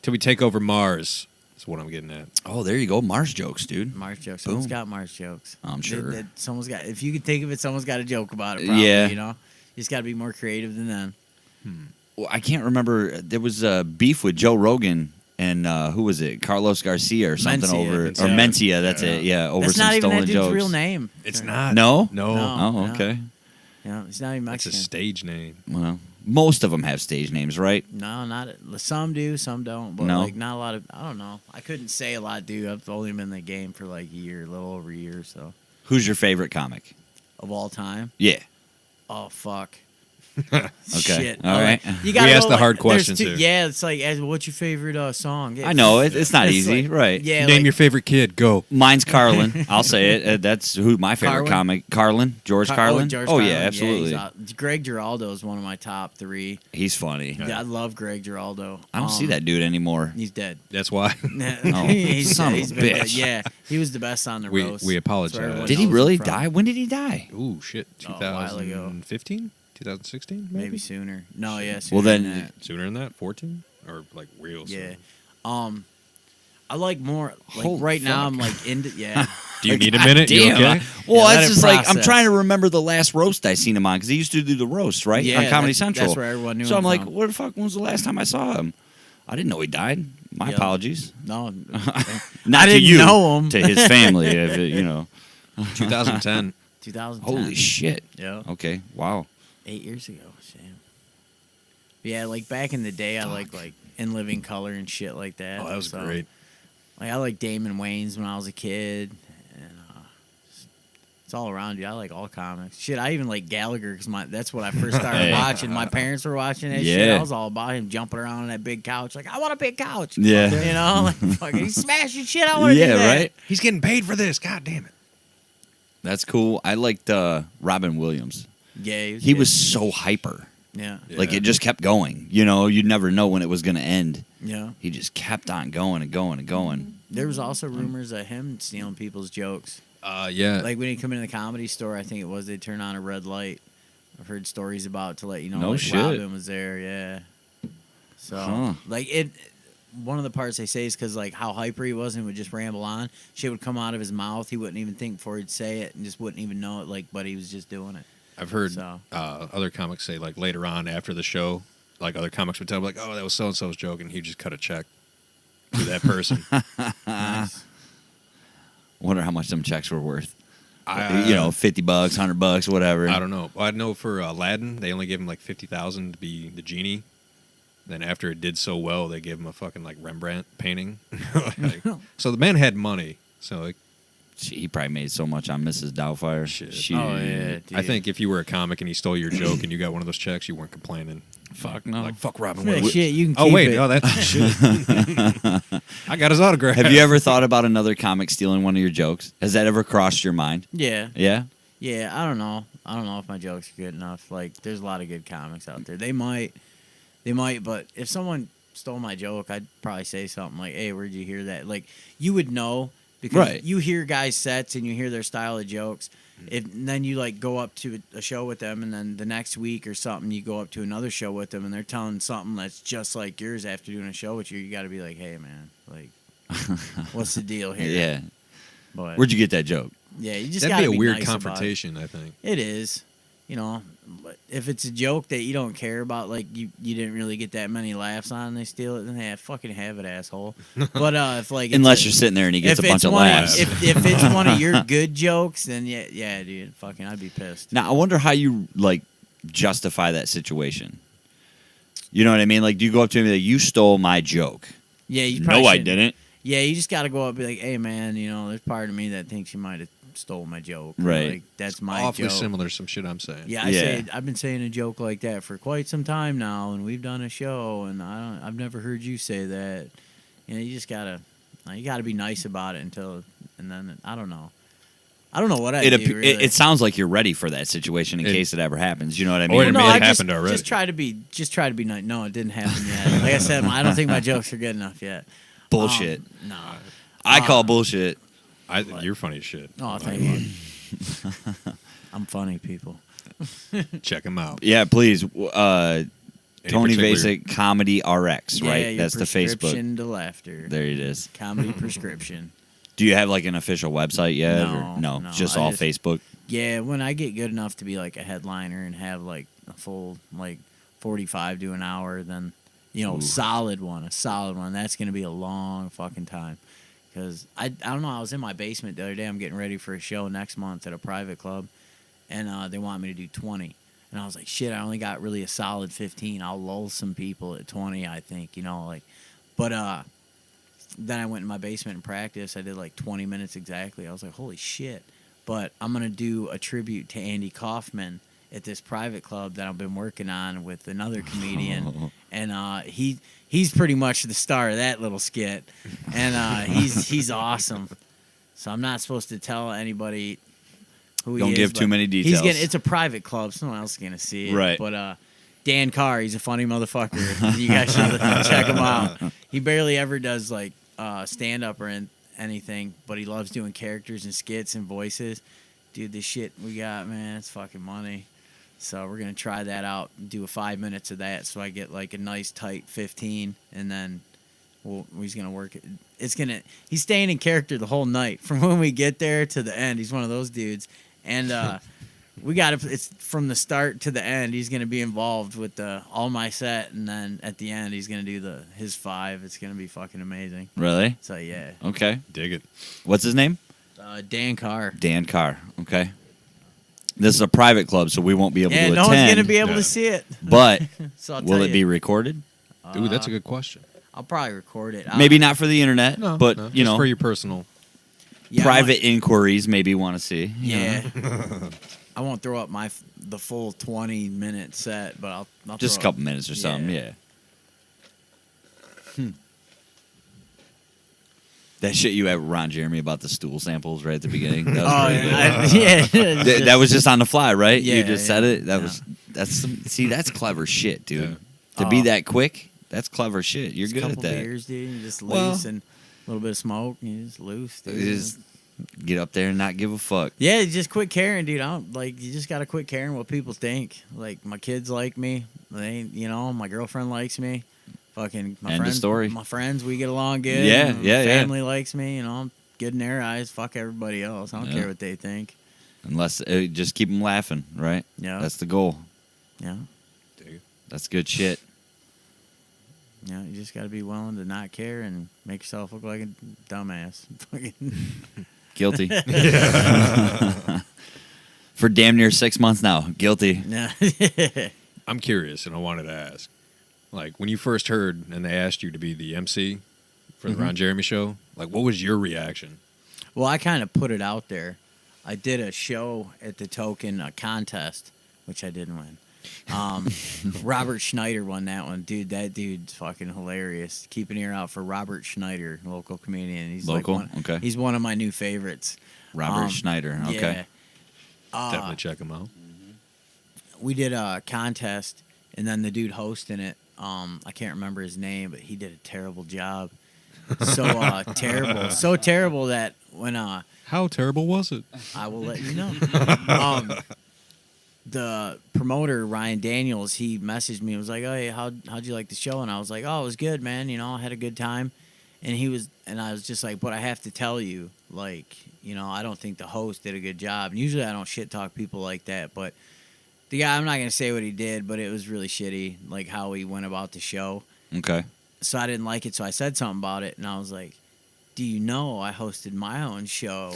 Till we take over Mars. That's what I'm getting at. Oh, there you go. Mars jokes, dude. Mars jokes. Someone's Boom. got Mars jokes. I'm sure. Someone's got. If you can think of it, someone's got a joke about it. Probably, Yeah. You know, you just got to be more creative than them. Well, I can't remember. There was beef with Joe Rogan and who was it? Carlos Garcia or something Mencia. over or Mencia. Mencia. That's Yeah. it. Yeah, over That's some not even stolen that dude's jokes. real name. It's not. No? No. No. Oh, No. okay. Yeah, he's not even That's a Mexican. stage name. Well, most of them have stage names, right? No, not some do, some don't. But No? like not a lot of. I don't know. I couldn't say a lot, dude. I've only been in the game for like a year, a little over a year, so Who's your favorite comic? of all time. Yeah. Oh fuck. Okay. Shit. All right. You gotta We asked go, the like, hard there's questions two- here. Yeah, it's like, what's your favorite song? Yeah, I know it's not it's easy, like- right? Yeah, Name like, your favorite kid. Go. Mine's Carlin. I'll say it. That's who my favorite Carlin? comic. Carlin, George Carlin. George Oh Carlin. yeah, absolutely. he's Greg Giraldo is one of my top 3. He's funny. Yeah, I love Greg Giraldo. I don't see that dude anymore. He's dead. That's why. He's son dead. of a He's been dead. bitch. Yeah, he was the best on the We- roast. we That's where apologize. everyone Did he knows really him from. die? When did he die? Ooh, shit. Oh, a while ago. 2015? 2016? Maybe sooner. No, yeah. Well, Sooner then- than that. Sooner than that? 14? Or like real Yeah. soon? I like more. Like Holy right now, fuck. I'm like into. Yeah. Do you need a minute? You Damn. okay? Well, Yeah, let that's it just like I'm process. trying to remember the last roast I seen him on because he used to do the roast right Yeah, on Comedy that's- Central. that's where everyone knew So him I'm like, from. what the fuck? When was the last time I saw him? I didn't know he died. My Yep. apologies. No. Not I to didn't you, know him. to his family. If it, 2010. 2010. Holy shit. Yeah. Okay. Wow. 8 years ago. Sam. Yeah, like back in the day, I like In Living Color and shit like that. Oh, that was So, great. Like I like Damon Wayans when I was a kid, and it's all around you. I like all comics. Shit, I even like Gallagher because that's what I first started Hey. watching. My parents were watching that shit. Yeah. I was all about him jumping around on that big couch. Like, I want a big couch. Yeah. You know, like fucking he's smashing shit. I want to do Yeah, that. right? He's getting paid for this. God damn it. That's cool. I liked Robin Williams. Yeah, He good. was so hyper. Yeah, Like, it just kept going. You know, you'd never know when it was going to end. yeah. He just kept on going and going and going. There was also rumors of him stealing people's jokes. Yeah. Like when he come into the comedy store, I think it was, they turn on a red light. I've heard stories about to let you know No like shit. Robin was there. Yeah. So Huh. like it. One of the parts they say is because like how hyper he was and would just ramble on. Shit would come out of his mouth. He wouldn't even think before he'd say it and just wouldn't even know it. Like, but he was just doing it. I've heard So. other comics say, like, later on after the show, like, other comics would tell, like, oh, that was so-and-so's joke, and he'd just cut a check to that person. Nice. Wonder how much them checks were worth. I- you know, $50, $100, whatever. I don't know. Well, I know for Aladdin, they only gave him, like, $50,000 to be the genie. Then after it did so well, they gave him a fucking, like, Rembrandt painting. Like, so the man had money. So, like, He probably made so much on Mrs. Doubtfire. Shit. She, Oh yeah. Dude. I think if you were a comic and he stole your joke and you got one of those checks, you weren't complaining. Fuck no. Like, fuck Robin Yeah, Williams. shit, you can Oh, keep wait. it. Oh, that's shit. I got his autograph. Have you ever thought about another comic stealing one of your jokes? Has that ever crossed your mind? Yeah. Yeah? Yeah, I don't know. I don't know if my jokes are good enough. Like, there's a lot of good comics out there. They might, but if someone stole my joke, I'd probably say something like, hey, where'd you hear that? Like, you would know because Right. you hear guys' sets and you hear their style of jokes. And then you, like, go up to a show with them, and then the next week or something, you go up to another show with them, and they're telling something that's just like yours after doing a show with you. You got to be like, hey, man, like, what's the deal here? Yeah. But, Where'd you get that joke? yeah, you just That'd got be to a weird nice about it. confrontation, I think. It is, you know, but if it's a joke that you don't care about, like you didn't really get that many laughs on, and they steal it, then hey, fucking have it, asshole. But if like Unless it's you're sitting there and he gets a if bunch it's of one laughs. if it's one of your good jokes, then yeah, dude, fucking, I'd be pissed. Now, I wonder how you, like, justify that situation. You know what I mean? Like, do you go up to him and be like, you stole my joke? Yeah, you probably No, I shouldn't. didn't. Yeah, you just got to go up and be like, hey, man, you know, there's part of me that thinks you might have stole my joke. Or, Right. like, that's my Awfully joke. similar to some shit I'm saying. Yeah, I've been saying a joke like that for quite some time now, and we've done a show, and I've never heard you say that. You know, you just gotta be nice about it and then I don't know what I do. Really. It sounds like you're ready for that situation in case it ever happens. You know what I Or mean? it no, may I have just, happened already. just try to be nice. No, it didn't happen yet. Like I said, I don't think my jokes are good enough yet. Bullshit. No. I call bullshit. You're funny as shit. Oh, thank you. I'm funny, people. Check him out. Yeah, please. Any Tony particular- Vacek Comedy RX, Yeah, right? your That's the Facebook. prescription to laughter. There it is. Comedy prescription. Do you have like an official website yet? No, or no, just I all just- Facebook. Yeah, when I get good enough to be like a headliner and have like a full like 45 to an hour, then Ooh. a solid one. That's gonna be a long fucking time. Because I don't know. I was in my basement the other day. I'm getting ready for a show next month at a private club, and they want me to do 20. And I was like, shit, I only got really a solid 15. I'll lull some people at 20, I think, But then I went in my basement and practiced. I did like 20 minutes exactly. I was like, holy shit. But I'm going to do a tribute to Andy Kaufman at this private club that I've been working on with another comedian. And he's pretty much the star of that little skit. And he's awesome. So I'm not supposed to tell anybody who he is. Don't give too but many details. It's a private club. Someone else is going to see it. Right. But Dan Carr, he's a funny motherfucker. You guys should check him out. He barely ever does like stand-up or anything, but he loves doing characters and skits and voices. Dude, this shit we got, man, it's fucking money. So we're going to try that out, do 5 minutes of that so I get like a nice tight 15, and then he's going to work it. He's staying in character the whole night from when we get there to the end. He's one of those dudes. And it's from the start to the end. He's going to be involved with all my set, and then at the end he's going to do his 5. It's going to be fucking amazing. Really? So yeah. Okay. Dig it. What's his name? Dan Carr. Dan Carr. Okay. This is a private club, so we won't be able to attend. No one's going to be able Yeah. to see it. But So I'll will tell it you. be recorded? Ooh, that's a good question. I'll probably record it. Maybe not for the internet, No, but no, you just know, for your personal. Yeah, private inquiries maybe want to see. you Yeah. know. I won't throw up the full 20-minute set, but I'll Just a throw couple minutes or something. Yeah. That shit you had with Ron Jeremy about the stool samples right at the beginning. That was Oh pretty good. yeah, That was just on the fly, right? You Yeah, just yeah, said it. yeah. That's clever shit, dude. Yeah. To be Oh. that quick, that's clever shit. You're Just good a at couple that. beers, dude. You just Well- loose and a little bit of smoke. And you just loose, dude. You just get up there and not give a fuck. Yeah, you just quit caring, dude. I don't like. You just gotta quit caring what people think. Like my kids like me. My girlfriend likes me. Fucking my End of friends. story. My friends, we get along good. Yeah, My yeah, yeah. Family likes me. I'm good in their eyes. Fuck everybody else. I don't Yeah. care what they think. Unless just keep them laughing, right? Yeah. That's the goal. Yeah. That's good shit. Yeah. You just gotta be willing to not care and make yourself look like a dumbass. Fucking. Guilty. For damn near 6 months now. Guilty. Yeah. I'm curious, and I wanted to ask, like, when you first heard and they asked you to be the MC for the Ron Jeremy show, like, what was your reaction? Well, I kind of put it out there. I did a show at the Token contest, which I didn't win. Robert Schneider won that one. Dude, that dude's fucking hilarious. Keep an ear out for Robert Schneider, local comedian. He's Local? Like Okay. He's one of my new favorites. Robert Schneider. Okay. Yeah. Definitely check him out. We did a contest, and then the dude hosting it, I can't remember his name, but he did a terrible job. So terrible. So terrible that when How terrible was it? I will let you know. The promoter Ryan Daniels, he messaged me and was like, "Oh, hey, how'd you like the show?" And I was like, "Oh, it was good, man. I had a good time." And I was just like, "But I have to tell you, like, I don't think the host did a good job." And usually I don't shit talk people like that, but the guy, I'm not gonna say what he did, but it was really shitty, like how he went about the show. Okay. So I didn't like it, so I said something about it, and I was like, "Do you know I hosted my own show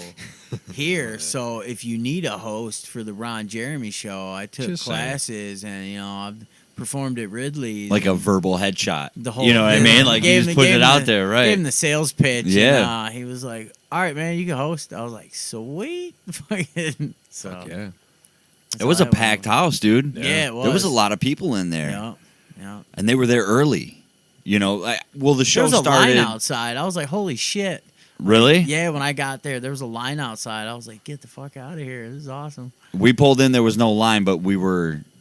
here? So if you need a host for the Ron Jeremy show, I took Just saying. classes, and I've performed at Ridley's." Like a verbal headshot. the whole, You know what I mean? Like you just putting it out there, right? Gave him the sales pitch. Yeah. And, he was like, "All right, man, you can host." I was like, "Sweet." Fucking- so Fuck yeah. It was a that's how I packed went. house, dude. Yeah, it was. There was a lot of people in there, Yeah, yeah. and they were there early. The There show was a started. line outside. I was like, "Holy shit!" Really? Yeah, when I got there was a line outside. I was like, "Get the fuck out of here! This is awesome." We pulled in. There was no line, but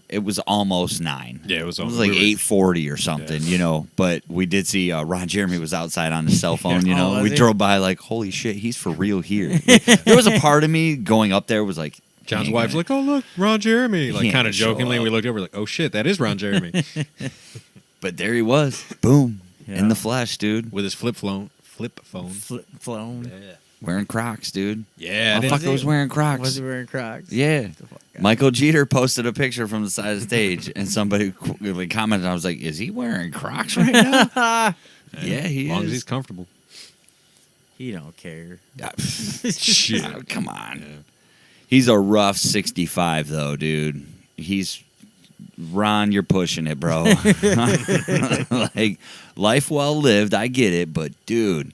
it was almost 9. Yeah, it was Like 8:40 or something, But we did see Ron Jeremy was outside on his cell phone. Yeah. Oh, was we he? drove by like, holy shit, he's for real here. There was a part of me going up there was like, John's "He ain't wife's gonna-" like, "Oh, look, Ron Jeremy." He Like, ain't kind gonna of show jokingly, up. we looked over, like, "Oh, shit, that is Ron Jeremy." But there he was, boom, Yeah. in the flesh, dude, With his flip phone. Flown. wearing Crocs, dude. Yeah, I Motherfucker was wearing Crocs. Was he wearing Crocs? Yeah. The fuck out. Michael Jeter posted a picture from the side of the stage, and somebody commented. I was like, "Is he wearing Crocs right now?" Yeah, he as long as is. he's comfortable. He don't care. Shit. Oh, come on. He's a rough 65, though, dude. Ron, you're pushing it, bro. Like, life well lived, I get it, but dude,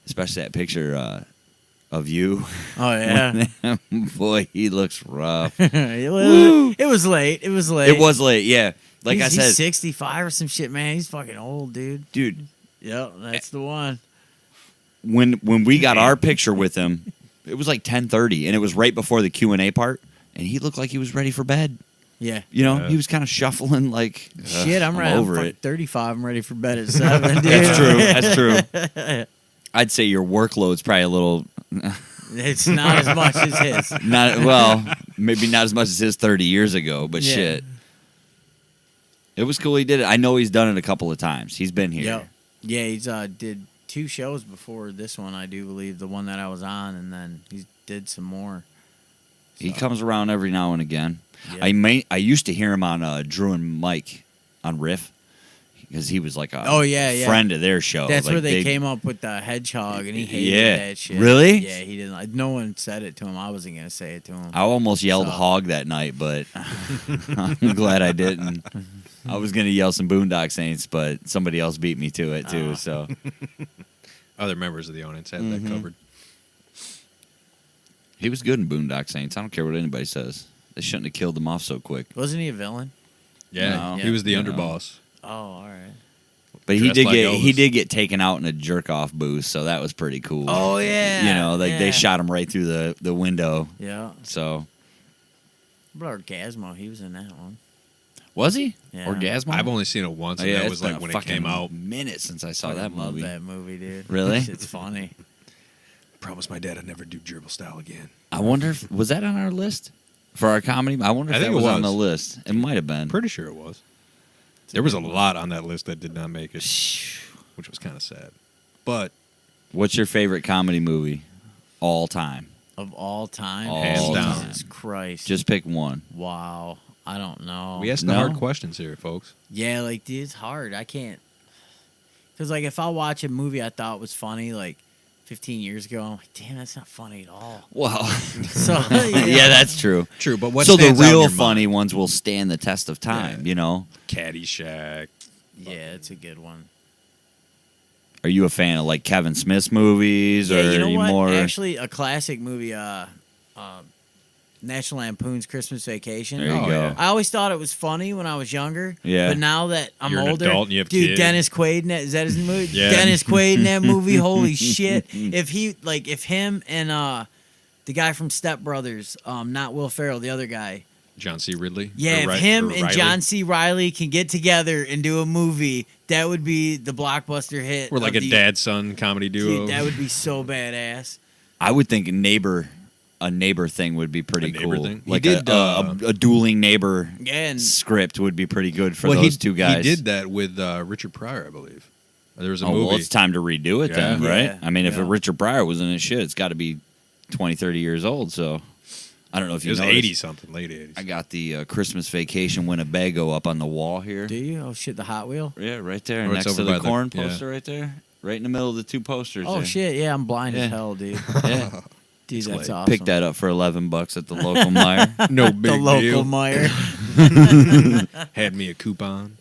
especially that picture of you. Oh yeah. Boy, he looks rough. It was late. It was late. It was late, yeah. Like he's, I said, he's 65 or some shit, man. He's fucking old, dude. dude, Yep, that's the one. when we got our picture with him, it was like 10:30, and it was right before the Q&A part, and he looked like he was ready for bed. Yeah. Yeah. He was kind of shuffling like, Shit, I'm ready. over I'm it. 35. I'm ready for bed at 7, dude. That's true. That's true. I'd say your workload's probably a little It's not as much as his. maybe not as much as his 30 years ago, but Yeah. shit. It was cool he did it. I know he's done it a couple of times. He's been here. Yep. Yeah, he's did 2 shows before this one, I do believe, the one that I was on, and then he did some more. He comes around every now and again. Yeah. I used to hear him on Drew and Mike on Riff. because he was like a friend of their show. That's like where they came up with the hedgehog, and he hated Yeah. that shit. Really? Yeah, he didn't. Like, no one said it to him. I wasn't gonna say it to him. I almost yelled So- hog that night, but I'm glad I didn't. I was gonna yell some Boondock Saints, but somebody else beat me to it too. So Other members of the audience had Mm-hmm. that covered. he was good in Boondock Saints. I don't care what anybody says. They shouldn't have killed him off so quick. Wasn't he a villain? Yeah, No. he was the No. underboss. Oh, all right. But he Dressed did like he Elvis. did get taken out in a jerk off booth, so that was pretty cool. Oh yeah. You know, like yeah. they shot him right through the window. Yeah. So But Orgasmo, he was in that one. was he? Yeah. Orgasmo? I've only seen it once, Oh, and yeah, that it's was been like a when it fucking came out. minute since I saw Fucking that movie. Love that movie, dude. Really? It's funny. Promised my dad I'd never do gerbil style again. I wonder if was that on our list for our comedy? I wonder if I that think it was on was. the list. It might have been. Pretty sure it was. There was a lot on that list that did not make it, which was kind of sad. But What's your favorite comedy movie all time? Of all time, All Hands down. Jesus Christ. Just pick one. wow. I don't know. we asked the No? hard questions here, folks. Yeah, like dude, it's hard. I can't. Because like if I watch a movie I thought was funny like 15 years ago, I'm like, damn, that's not funny at all. Well, So yeah, that's true. True, but what so the stands out in real your funny mind? ones will stand the test of time. Yeah. You know. Caddyshack. yeah, it's a good one. Are you a fan of like Kevin Smith's movies, Yeah, or you know are you what? more? Actually, a classic movie, National Lampoon's Christmas Vacation. There you Oh, go. yeah. I always thought it was funny when I was younger. Yeah. But now that I'm You're an older, adult and you have dude, kids. Dennis Quaid in that, is that his movie? Yeah. Dennis Quaid in that movie, holy shit! If him and the guy from Step Brothers, not Will Ferrell, the other guy. John C. Ridley. Yeah, Or if him or and Riley. John C. Riley can get together and do a movie, that would be the blockbuster hit. We're like of a the- dad-son comedy duo. Dude, that would be so badass. I would think a neighbor thing would be pretty A neighbor cool. thing? He Like did, a dueling neighbor Yeah, and script would be pretty good for Well, those two guys. He did that with Richard Pryor, I believe. There was a Oh, movie. well, it's time to redo it then, Yeah. right? Yeah. I mean, if Yeah. Richard Pryor was in it, shit, it's got to be 20, 30 years old. So I don't know if it you was noticed. 80-something, late 80s. I got the Christmas Vacation Winnebago up on the wall here. do you? Oh shit, the Hot Wheel. Yeah, right there, Or it's next to over the by the- corn yeah. poster right there. Right in the middle of the two posters. Oh there. shit, yeah, I'm blind as Yeah. hell, dude. Yeah. Dude, that's late. awesome. Picked that up for $11 at the local Meijer. No big the local deal. Meyer. Had me a coupon.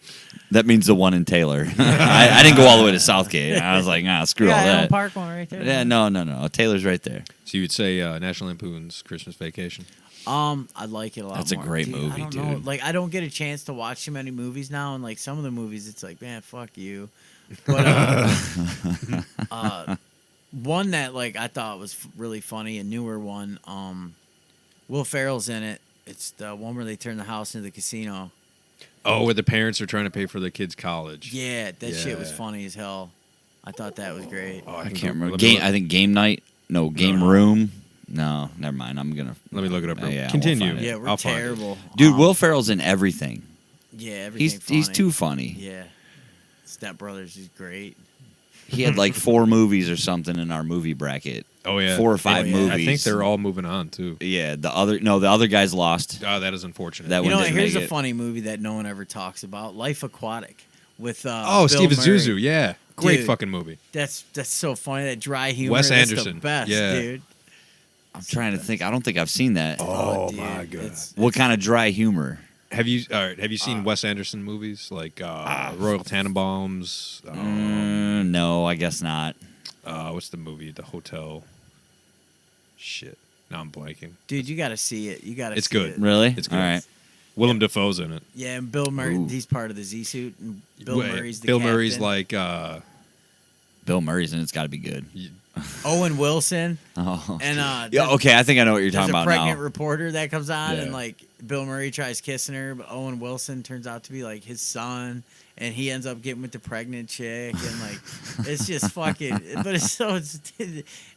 That means the one in Taylor. I didn't go all the way to Southgate. I was like, nah, screw all Yeah, that. Park one right there. Yeah, no. Taylor's right there. So you would say National Lampoon's Christmas Vacation? I like it a lot. That's a more. great Dude, movie, I don't know. dude. Like, I don't get a chance to watch too many movies now, and like some of the movies, it's like, man, fuck you. But one that like I thought was really funny, a newer one. Will Ferrell's in it. It's the one where they turn the house into the casino. Oh, where the parents are trying to pay for their kids' college. Yeah, that shit was Yeah. funny as hell. I thought that was great. Oh, I can can't go- remember. let me Game. look- I think Game Night. No, Game Room. No, never mind. I'm gonna. Let me look it up. real- Yeah, I won't Continue. find it. Yeah, we're I'll find it. terrible. Dude, Will Ferrell's in everything. Yeah, everything. He's funny. too funny. Yeah, Step Brothers is great. He had like 4 movies or something in our movie bracket. Oh, yeah. 4 or 5 yeah. movies. I think they're all moving on, too. Yeah, the other guys lost. Oh, that is unfortunate. That You one know, didn't here's make a it. funny movie that no one ever talks about: Life Aquatic with Oh, Bill Steven Murray. Zuzu. Yeah. Great Dude. fucking movie. That's so funny. That dry humor. Wes that's Anderson. the best, Yeah. dude. I'm trying to think. I don't think I've seen that. Oh, dude, my God. What kind of dry humor? Have you seen Wes Anderson movies like Royal Tenenbaums? No, I guess not. What's the movie? The Hotel. Shit. Now I'm blanking. Dude, you got to see it. You got to. It's see good. It. Really? It's good. All right. Willem Dafoe's in it. Yeah, and Bill Murray. Ooh. He's part of the Z suit, and Bill Wait, Murray's the Bill captain. Murray's like Bill Murray's in. It's got to be good. Owen Wilson, Oh. and Yeah. Okay. I think I know what you're there's talking a about pregnant now. reporter that comes on, Yeah. and like Bill Murray tries kissing her, but Owen Wilson turns out to be like his son, and he ends up getting with the pregnant chick, and like it's just fucking. But it's so.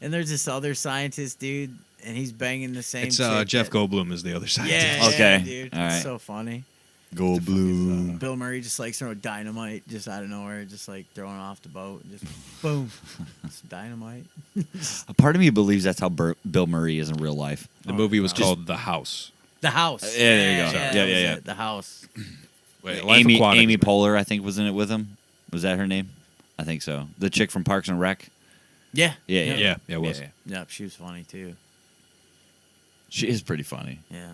And there's this other scientist dude, and he's banging the same. it's chick Jeff that- Goldblum is the other side. Yeah, Okay. yeah, dude. All right. It's so funny. Go blue. Bill Murray just like throw dynamite just out of nowhere, just like throwing off the boat, and just boom, it's dynamite. A part of me believes that's how Bill Murray is in real life. The movie was Just- called The House. The house. Yeah, there you go. that Yeah, was yeah. it, The house. Wait, Life Amy Aquatic. Amy Poehler, I think, was in it with him. Was that her name? I think so. The chick from Parks and Rec. Yeah. Yeah, it was. Yeah, she was funny too. She is pretty funny. Yeah.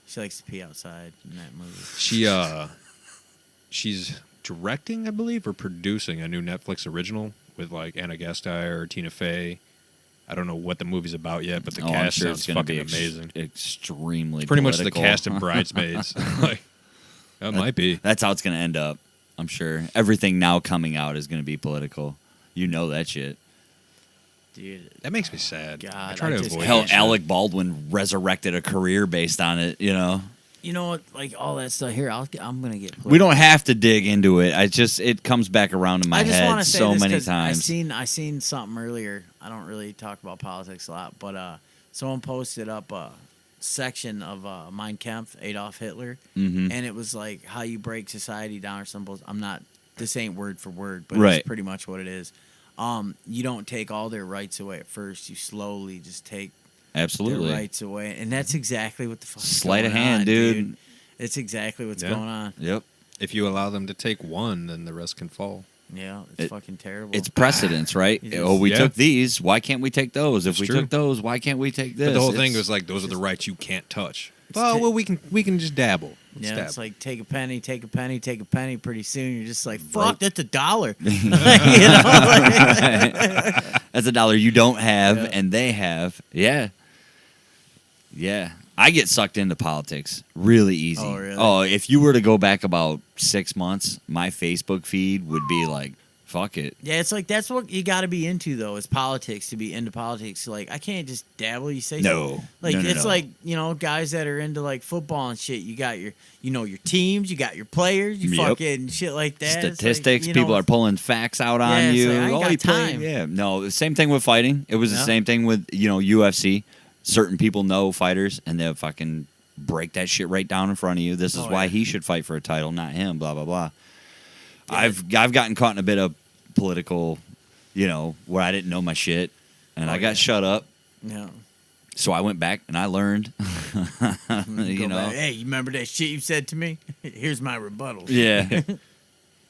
She likes to pee outside in that movie. She's directing, I believe, or producing a new Netflix original with like Anna Gasteyer, Tina Fey. I don't know what the movie's about yet, but the I'm cast sure sounds it's going to fucking be amazing. extremely Pretty much the political. cast of Bridesmaids. Like, that might be. That's how it's going to end up. I'm sure everything now coming out is going to be political. You know that shit. Dude. That makes me sad. God, I try I to just avoid Hell, that shit. Alec Baldwin resurrected a career based on it. You know, You know what? Like all that stuff here, I'm gonna get. we don't have to dig into it. It comes back around in my I just head want to say so this many 'cause times. I seen something earlier. I don't really talk about politics a lot, but someone posted up a section of Mein Kampf, Adolf Hitler, Mhm. and it was like how you break society down or something. I'm not. This ain't word for word, but Right. it's pretty much what it is. You don't take all their rights away at first. You slowly just take Absolutely. their rights away, and that's exactly what the fuck. Sleight of going hand, on, dude. It's exactly what's Yeah. going on. Yep. If you allow them to take one, then the rest can fall. Yeah, it's fucking terrible. It's precedence, right? It is. Oh, we Yeah. took these. Why can't we take those? If It's we true. took those, why can't we take this? But the whole thing It's- was like, those are the rights you can't touch. It's Oh, ta- well, we can just dabble. Yeah, Stab. it's like take a penny, take a penny, take a penny. Pretty soon you're just like, fuck, Broke. that's $1. You know, like- That's $1 you don't have Yeah. and they have. Yeah. Yeah. I get sucked into politics really easy. Oh, really? Oh, if you were to go back about 6 months, my Facebook feed would be like, fuck it. yeah, it's like that's what you got to be into though, is politics. To be into politics, like I can't just dabble. You say No. something. Like No, no, it's no. like guys that are into like football and shit. You got your your teams, you got your players, you Yep. fucking shit like that. It's like, Statistics, people are pulling facts out on it's you. like, I ain't got he played- time. Yeah. No, the same thing with fighting. It was the Yeah. same thing with, UFC. Certain people know fighters and they'll fucking break that shit right down in front of you. This is Oh, why yeah. he should fight for a title, not him, blah, blah, blah. Yeah. I've gotten caught in a bit of political, where I didn't know my shit and Oh, I got yeah. shut up. Yeah. So I went back and I learned, Go back, hey, you remember that shit you said to me? Here's my rebuttal. Yeah.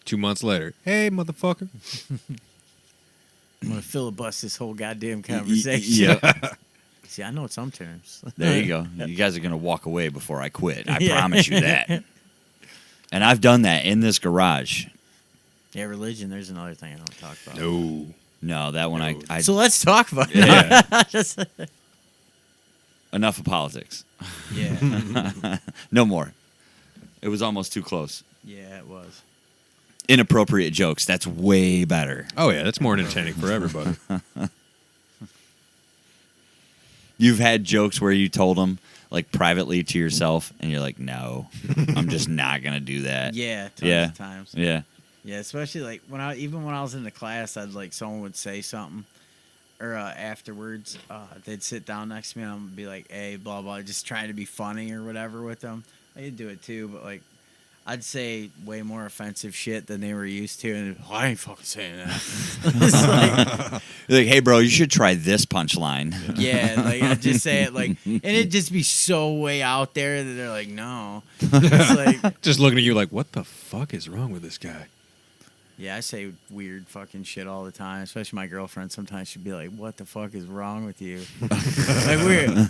2 months later, hey, motherfucker. I'm gonna filibuster this whole goddamn conversation. Yeah. See, I know some terms. There you go. You guys are going to walk away before I quit. I Yeah. promise you that. And I've done that in this garage. Yeah, religion. There's another thing I don't talk about. No. No, that one I So let's talk about it. Yeah. Just- enough of politics. yeah. No more. It was almost too close. Yeah, it was. Inappropriate jokes. That's way better. Oh, yeah, that's more entertaining for everybody. You've had jokes where you told them like privately to yourself, and you're like, "No, I'm just not gonna do that." Yeah, tons Yeah. of times. Yeah. Yeah, especially like when I was in the class, I'd like someone would say something, or afterwards, they'd sit down next to me and I'm be like, "Hey, blah blah," just trying to be funny or whatever with them. I could do it too, but like, I'd say way more offensive shit than they were used to, and I ain't fucking saying that. It's like, You're like, "Hey, bro, you should try this punchline." yeah, like I'd just say it like, and it'd just be so way out there that they're like, no. It's like, Just looking at you like, what the fuck is wrong with this guy? yeah, I say weird fucking shit all the time. Especially my girlfriend. Sometimes she'd be like, "What the fuck is wrong with you?" Like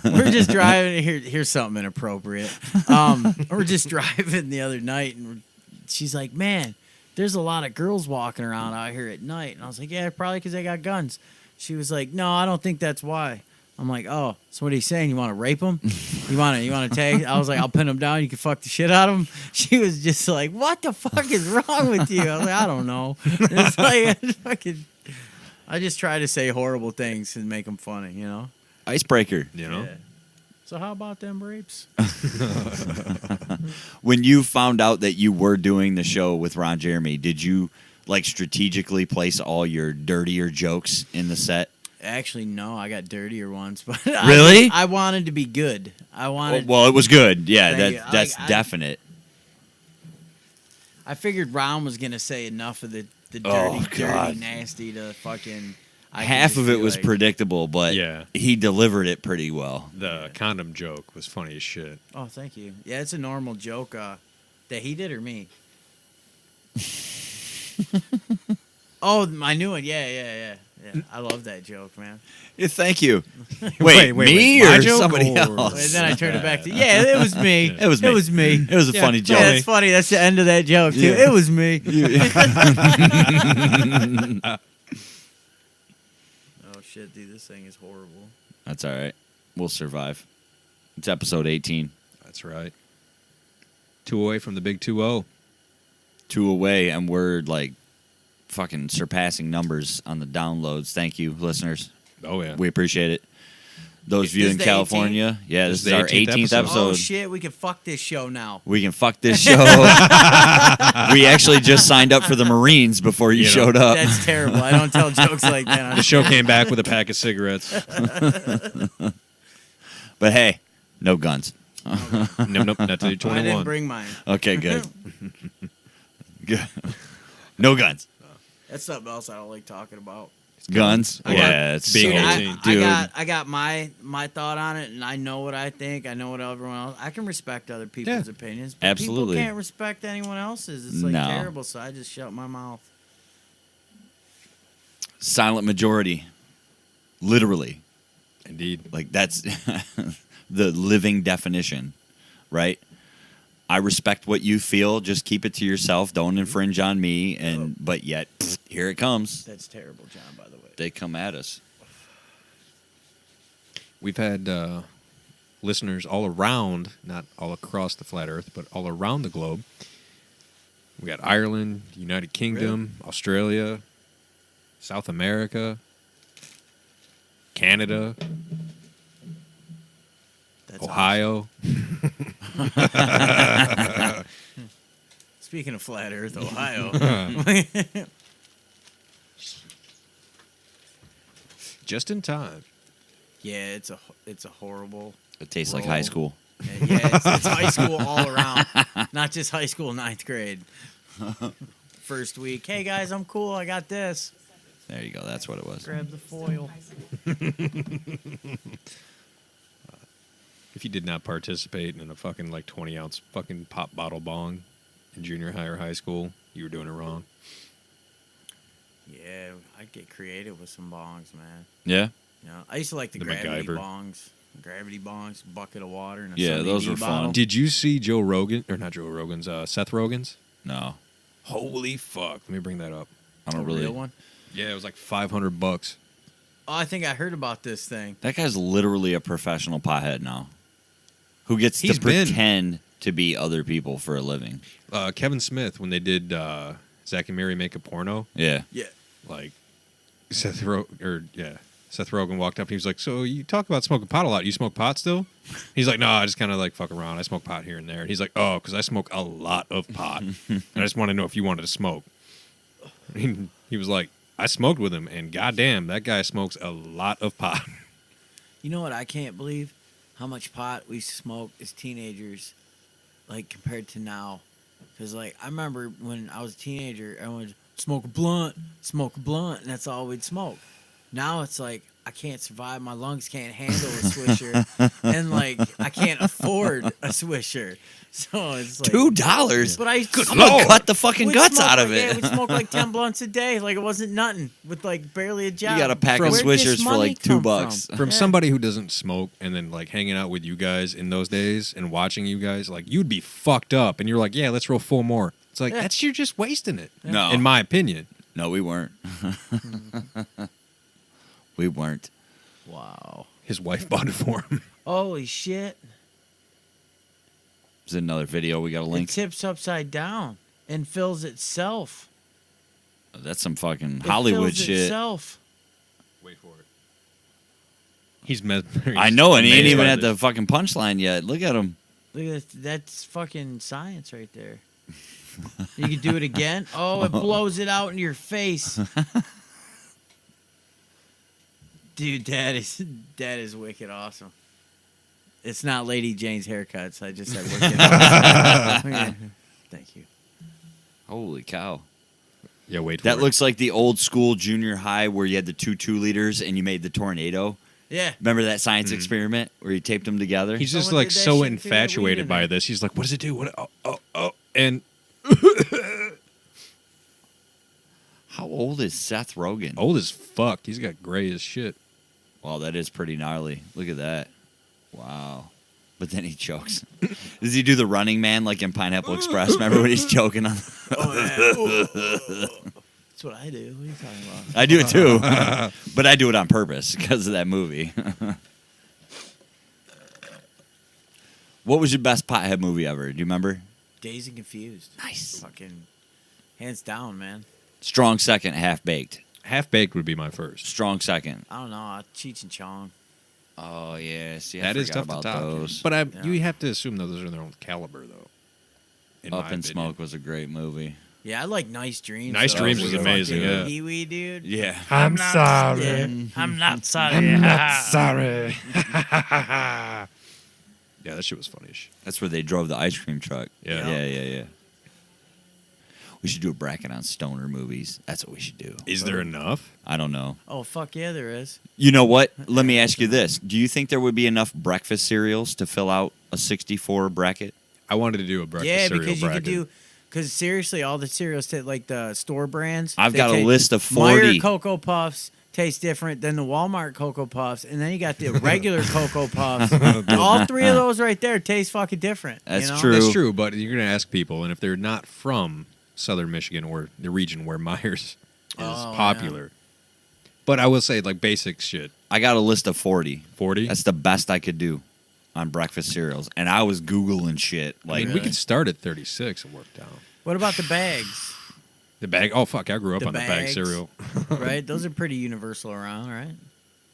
we're just driving. Here's something inappropriate. We're just driving the other night, and she's like, "Man, there's a lot of girls walking around out here at night." And I was like, "Yeah, probably because they got guns." She was like, "No, I don't think that's why." I'm like, "Oh, so what are you saying? You want to rape them? You want to take?" I was like, "I'll pin them down. You can fuck the shit out of them." She was just like, "What the fuck is wrong with you?" I was like, "I don't know." It's like I just try to say horrible things and make them funny, you know. Icebreaker. You know? Yeah. So how about them rapes? When you found out that you were doing the show with Ron Jeremy, did you like strategically place all your dirtier jokes in the set? Actually, no. I got dirtier ones, but Really? I wanted to be good. I wanted. Well, it was good. Yeah, Thank you. that's Like, definite. I figured Ron was gonna say enough of the Oh, dirty, God. nasty to fucking. I could Half just of it be was like, predictable, but Yeah. he delivered it pretty well. The condom joke was funny as shit. Oh, thank you. Yeah, it's a normal joke that he did or me. Oh, my new one. Yeah. I love that joke, man. Yeah, thank you. Wait, me my or joke somebody or- else? And then I turned it back to, it was me. It was me. It was me. It was a funny joke. Yeah, that's funny. That's the end of that joke, too. Yeah. It was me. Oh, shit, dude. This thing is horrible. That's all right. We'll survive. It's episode 18. That's right. 2 away from the big 2-0. 2 away, and we're like fucking surpassing numbers on the downloads. Thank you, listeners. Oh, yeah. We appreciate it. Those of you This in is the California, yeah, this This is is our the 18th 18th episode. Oh, shit. We can fuck this show now. We can fuck this show. We actually just signed up for the Marines before you You know. showed up. That's terrible. I don't tell jokes like that on The show came back with a pack of cigarettes. But hey, no guns. Nope, not till you're I didn't 21. bring mine. Okay, good. Good. No guns. That's something else I don't like talking about. Guns? Or Yeah, it's being so, 18. dude. I got my thought on it, and I know what I think. I know what everyone else. I can respect other people's Yeah. opinions, but Absolutely. people can't respect anyone else's. It's like No. terrible. So I just shut my mouth. Silent majority. Literally. Indeed. Like that's the living definition, right? I respect what you feel. Just keep it to yourself. Don't infringe on me. And but yet, here it comes. That's terrible, John. By the way, They come at us. We've had listeners all around, not all across the flat Earth, but all around the globe. We got Ireland, United Kingdom, Australia, South America, Canada, that's Ohio. awesome. Speaking of flat Earth, Ohio. Just in time. Yeah, it's a horrible. It tastes like Roll. high school. Yeah, it's high school all around, not just high school 9th grade. First week, hey guys, I'm cool. I got this. There you go. That's what it was. Grab the foil. If you did not participate in a fucking like 20-ounce fucking pop bottle bong in junior high or high school, you were doing it wrong. Yeah, I'd get creative with some bongs, man. Yeah. You know, I used to like the The gravity MacGyver. bongs. Gravity bongs, bucket of water, and a Yeah, Sunday those D were bottle. fun. Did you see Joe Rogan, or not Joe Rogan's, Seth Rogen's? No, Holy fuck. Let me bring that up. I don't A really. real one? Yeah, it was like $500. Oh, I think I heard about this thing. That guy's literally a professional pothead now, who gets He's to been. pretend to be other people for a living. Kevin Smith, when they did Zach and Mary Make a Porno, Yeah. Yeah. like Seth Rogen walked up and he was like, "So you talk about smoking pot a lot. You smoke pot still?" He's like, "No, I just kind of like fuck around. I smoke pot here and there." And he's like, "Oh, because I smoke a lot of pot. And I just want to know if you wanted to smoke." And he was like, "I smoked with him, and goddamn, that guy smokes a lot of pot." You know what? I can't believe how much pot we smoked as teenagers, like compared to now. Because like I remember when I was a teenager, everyone would smoke a blunt, and that's all we'd smoke. Now it's like I can't survive. My lungs can't handle a swisher, and like I can't afford a swisher. So it's like $2. But I I'm gonna cut the fucking we'd guts smoke out of like- it. Yeah, we'd smoke like 10 blunts a day. Like it wasn't nothing with like barely a job. You got a pack of Where'd this swishers for money like come $2. From Yeah. somebody who doesn't smoke and then like hanging out with you guys in those days and watching you guys, like you'd be fucked up, and you're like, "Yeah, let's roll 4 more." It's like Yeah. that's you're just wasting it. No. in my opinion. No, we weren't. We weren't. Wow. His wife bought it for him. Holy shit. There's another video we got a It link. tips upside down and fills itself. That's some fucking It Hollywood fills shit. Itself. Wait for it. He's mesmerized. I know, and he ain't amazed even by at the this. fucking punchline yet. Look at him. Look at that. That's fucking science right there. You can do it again. Oh, it blows it out in your face. Dude, that is wicked awesome. It's not Lady Jane's haircuts. I just said wicked awesome. Yeah. Thank you. Holy cow. Yeah, wait. That for looks like the old school junior high where you had the 2 2-liters and you made the tornado. Yeah. Remember that science experiment where you taped them together? it. He's just Someone like did that so shit through that weed infatuated in by there. this. He's like, "What does it do? What? Oh!" And How old is Seth Rogen? Old as fuck. He's got gray as shit. Wow, that is pretty gnarly. Look at that. Wow. But then he chokes. Does he do the Running Man like in Pineapple Express? Remember when he's choking on? That's what I do. What are you talking about? I do it too, but I do it on purpose because of that movie. What was your best pothead movie ever? Do you remember? Dazed and Confused. Nice. Fucking hands down, man. Strong second, Half Baked. Half Baked would be my first. Strong second. I don't know. Cheech and Chong. Oh yeah, see, I That is forgot tough to about top. those. But Yeah. you have to assume those are their own caliber, though. In Up my in opinion. Smoke was a great movie. Yeah, I like Nice Dreams. Nice though. Dreams was Fucking amazing, yeah. Pee-wee, dude. Yeah. I'm sorry. Yeah, I'm not sorry. I'm not sorry. Yeah, that shit was funny as shit. That's where they drove the ice cream truck. Yeah. Yeah. We should do a bracket on stoner movies. That's what we should do. Is there enough? I don't know. Oh, fuck yeah, there is. You know what? Let me ask you this. Do you think there would be enough breakfast cereals to fill out a 64 bracket? I wanted to do a breakfast Yeah, cereal because you bracket. could do. Because seriously, all the cereals, like the store brands. I've they got a taste- list of Meyer 40. Cocoa Puffs taste different than the Walmart Cocoa Puffs, and then you got the regular Cocoa Puffs. All three of those right there taste fucking different. That's you know? true. That's true, but you're going to ask people, and if they're not from Southern Michigan or the region where Myers is Oh, popular. But I will say, like, basic shit. I got a list of 40. 40? That's the best I could do on breakfast cereals. And I was Googling shit. I Like, mean, we could start at 36 and work down. What about the bags? The bag. Oh, fuck. I grew up The on the bag bags. cereal. Right? Those are pretty universal around, right?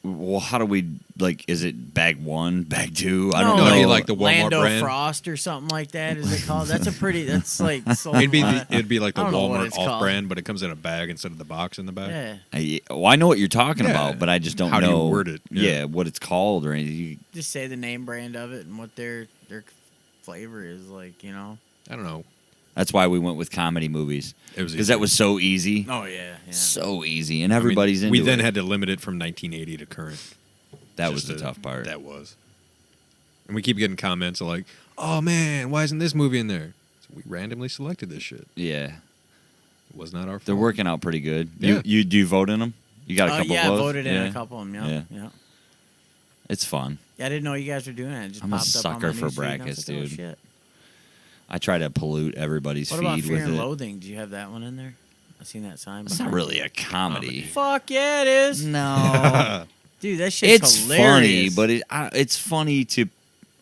well, how do we, like, is it bag one, bag two? I don't No, know. do you like the Walmart Lando brand? Frost Frost or something like that. Is it called? That's a pretty. That's like. sold It'd be a lot. it'd be like the I don't know what Walmart it's called. off-brand, but it comes in a bag instead of the box in the bag. Yeah. Well, I know what you're talking Yeah. about, but I just don't How do you know. word it? Yeah. Yeah. What it's called or anything. Just say the name brand of it and what their flavor is like. You know. I don't know. That's why we went with comedy movies. It was Because easy. that was so easy. Oh yeah. Yeah. So easy. And I mean, everybody's into we it. then had to limit it from 1980 to current. That was Just the tough part. That was. And we keep getting comments of like, "Oh man, why isn't this movie in there?" So we randomly selected this shit. Yeah. It was not our fault. They're working out pretty good. Yeah. You do you vote in them? You got a couple yeah, I votes? voted in Yeah. a couple of them. Yeah. Yeah. Yeah. It's fun. Yeah, I didn't know you guys were doing that. It just I'm a popped up on sucker my for newsfeed, and I was brackets, like, oh, dude. shit. I try to pollute everybody's What about feed Fear with and it. Loathing? Do you have that one in there? I seen that sign. It's not behind really a comedy. Fuck yeah, it is. No. Dude, that shit's It's hilarious. funny, but it's funny to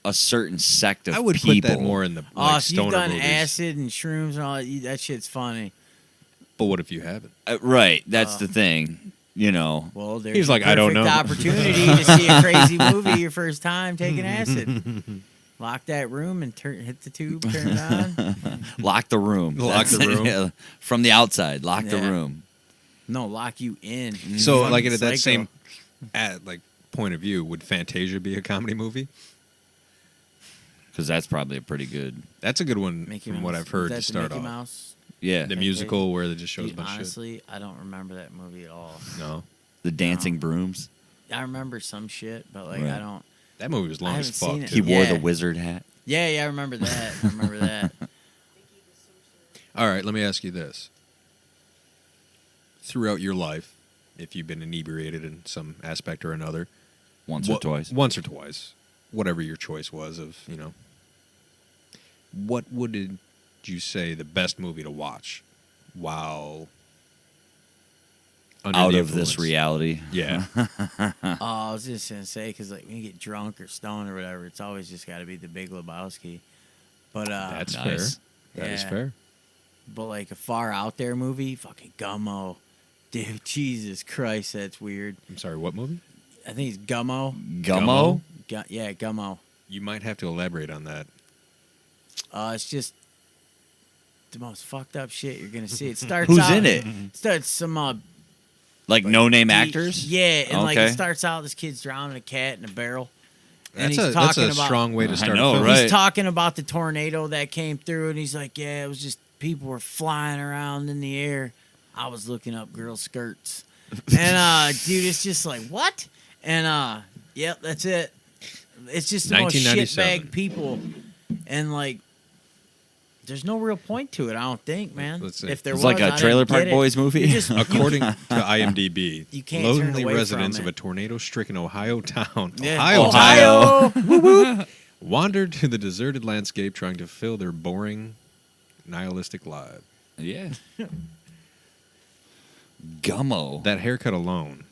a certain sect of I would people. put that more in the Oh, like, if you've stoner done movies. acid and shrooms and all that, that shit's funny. But what if you haven't? Right, that's the thing. You know. Well, there's He's your like, I don't perfect know. opportunity to see a crazy movie your first time taking acid. Lock that room and hit the tube, turn it on. Lock the room. Lock the That's it, room. yeah. From the outside. Lock the Yeah. room. No, lock you in. You So, fucking like at that psycho. same point of view, would Fantasia be a comedy movie? Because that's probably a pretty good. That's a good one Mickey from Mouse. what I've heard Is to that the start Mickey off. Mouse? Yeah. The musical where it just shows a Dude, bunch of shit. honestly, I don't remember that movie at all. No, The dancing brooms. I remember some shit, but like Right. I don't. that movie was long I as haven't fuck. seen it. He too. wore the Yeah. wizard hat. Yeah, I remember that. I remember that. All right, let me ask you this: throughout your life, if you've been inebriated in some aspect or another, Once or twice. once or twice, whatever your choice was of, what would you say the best movie to watch while under Out the of this influence? reality. Yeah. Oh, I was just gonna say because like when you get drunk or stoned or whatever, it's always just got to be the Big Lebowski. But That's Nice. fair. That is Yeah. fair. but like a far out there movie, fucking Gummo, dude, Jesus Christ, that's weird. I'm sorry, what movie? I think it's Gummo. Gummo? Yeah, Gummo. You might have to elaborate on that. It's just the most fucked up shit you're gonna see. It starts. Who's out, in it? Starts some Like no name he- actors? Yeah, and like Okay. it starts out this kid's drowning a cat in a barrel. And That's he's a talking about strong way to I start know, a film. right? He's talking about the tornado that came through, and he's like, "Yeah, it was just people were flying around in the air. I was looking up girls' skirts, and dude, it's just like what?" And yep, that's it. It's just the most 1997. shitbag people, and like There's no real point to it, I don't think, man. Let's see. If there It's was, like a I Trailer didn't Park get it. Boys movie. You just, According to IMDb, You can't turn lonely away residents from of it. a tornado-stricken Ohio town, Yeah. Ohio. wandered to the deserted landscape trying to fill their boring, nihilistic lives. Yeah. Gummo. That haircut alone